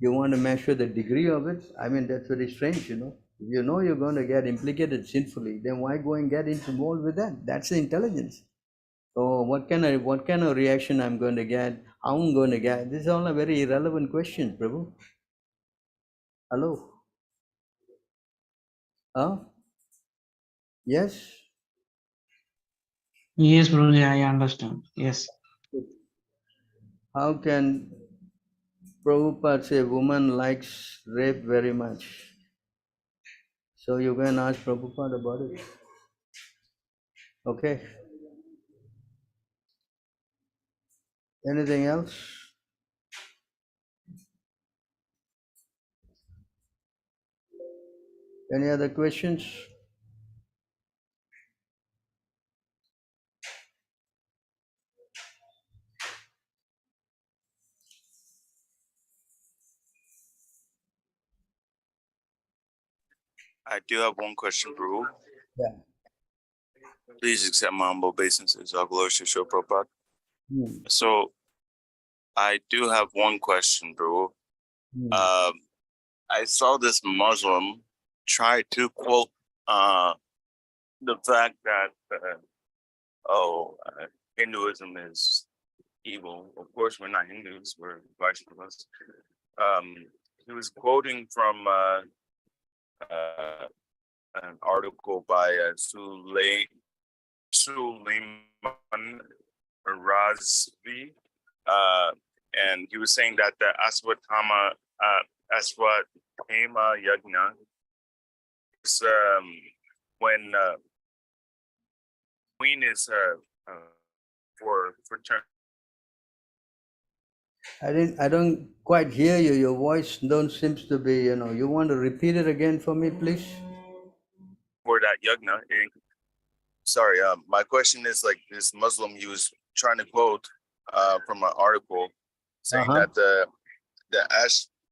You want to measure the degree of it? I mean, that's very strange, you know. If you know you're going to get implicated sinfully, then why go and get involved with that? That's the intelligence. So what kind of reaction I'm going to get? How I'm going to get? These are all a very irrelevant questions, Prabhu. Hello? Huh? Yes? Yes, Guruji, I understand. Yes. How can Prabhupada say woman likes rape very much? So you can ask Prabhupada about it. Okay. Anything else? Any other questions? I do have one question, Prabhu. Yeah. Please accept my humble obeisances. All glory to Shri Prabhupada. Hmm. So, I do have one question, Prabhu. I saw this Muslim try to quote the fact that Hinduism is evil. Of course, we're not Hindus; we're Vaishnavas. He was quoting from an article by Suleiman Razvi, and he was saying that the Aswatthama Yajna is when queen is for turn. I don't quite hear you. Your voice don't seems to be, you want to repeat it again for me, please? For that yajna. Sorry, my question is, like, this Muslim, he was trying to quote from an article saying that the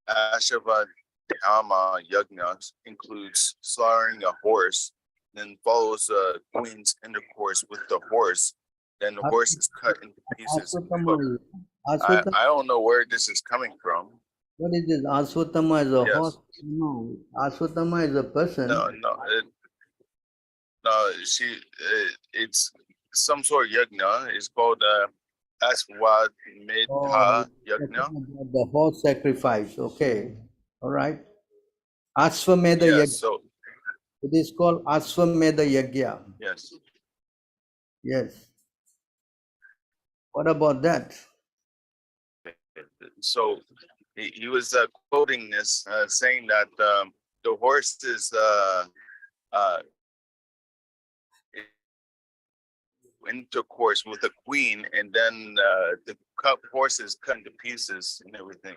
Ashwatthama Yajna includes slaughtering a horse, then follows the queen's intercourse with the horse, then the horse is cut into pieces. But I don't know where this is coming from. What is this? Aswatthama is a Yes. horse? No, Aswatthama is a person. No, it's some sort of yajna. It's called Aswamedha Oh, yajna. the horse sacrifice. Okay. All right. Aswamedha Yes. Yajna. So It is called Aswamedha Yajna. yes. Yes. What about that? So he was quoting this, saying that the horse is intercourse with the queen, and then the horse is cut into pieces and everything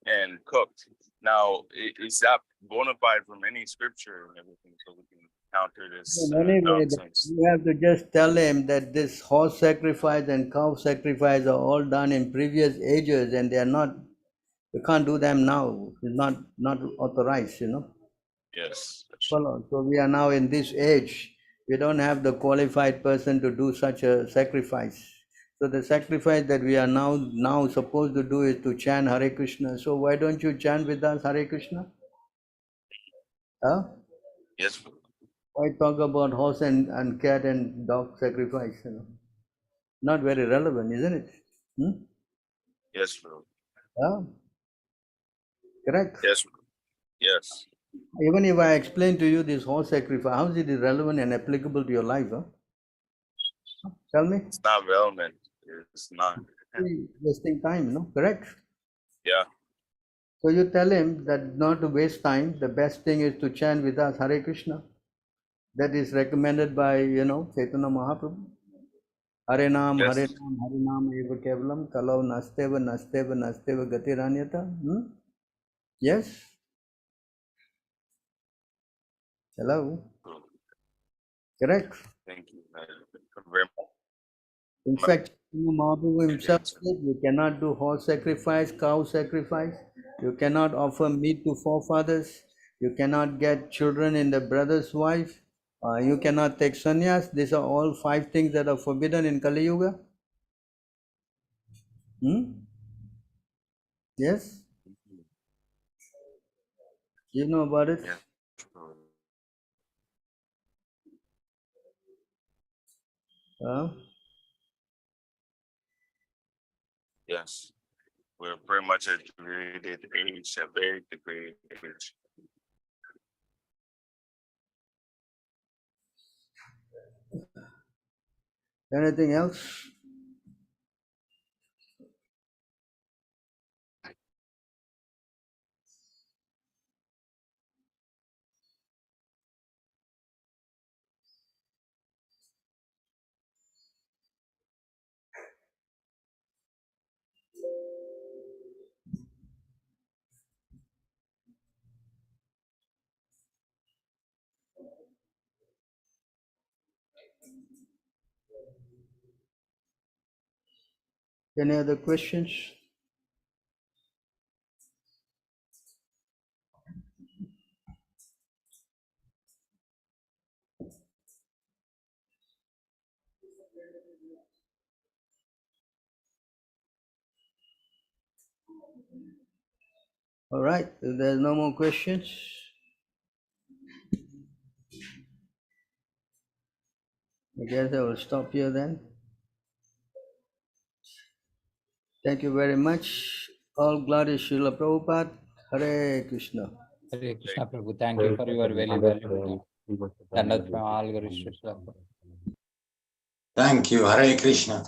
and cooked. Now, is that bona fide from any scripture and everything, so we can counter this Anyway, nonsense? you have to just tell him that this horse sacrifice and cow sacrifice are all done in previous ages, and they are not. You can't do them now. It's not authorized. Yes. Follow. So we are now in this age. We don't have the qualified person to do such a sacrifice. So the sacrifice that we are now supposed to do is to chant Hare Krishna. So why don't you chant with us Hare Krishna? Huh? Yes. Why talk about horse and cat and dog sacrifice? Not very relevant, isn't it? Yes, bro. Huh? Correct. Yes. Yes. Even if I explain to you this horse sacrifice, how is it relevant and applicable to your life? Huh? Tell me. It's not relevant. It's not. Wasting time, no? Correct? Yeah. So you tell him that not to waste time, the best thing is to chant with us Hare Krishna. That is recommended by, Chaitanya Mahaprabhu. Hare Nam, Yes. Hare Nam, Hare Nam eva kevalam, kalau nasteva, nasteva, nasteva gatiranyata. Yes? Hello? Correct? Thank you. Very In fact, Mahaprabhu himself said you cannot do horse sacrifice, cow sacrifice, you cannot offer meat to forefathers, you cannot get children in the brother's wife, you cannot take sannyas. These are all 5 things that are forbidden in Kali Yuga. Yes? You know about it? Yeah. Yes. We're pretty much a degraded age, a very degraded age. Anything else? Any other questions? All right, if there's no more questions, I guess I will stop here then. Thank you very much. All glory Srila Prabhupada. Hare Krishna. Hare Krishna Prabhu, thank you for your very valuable time. Dandavat from all Guru Shri Srila Prabhu. Thank you. Hare Krishna.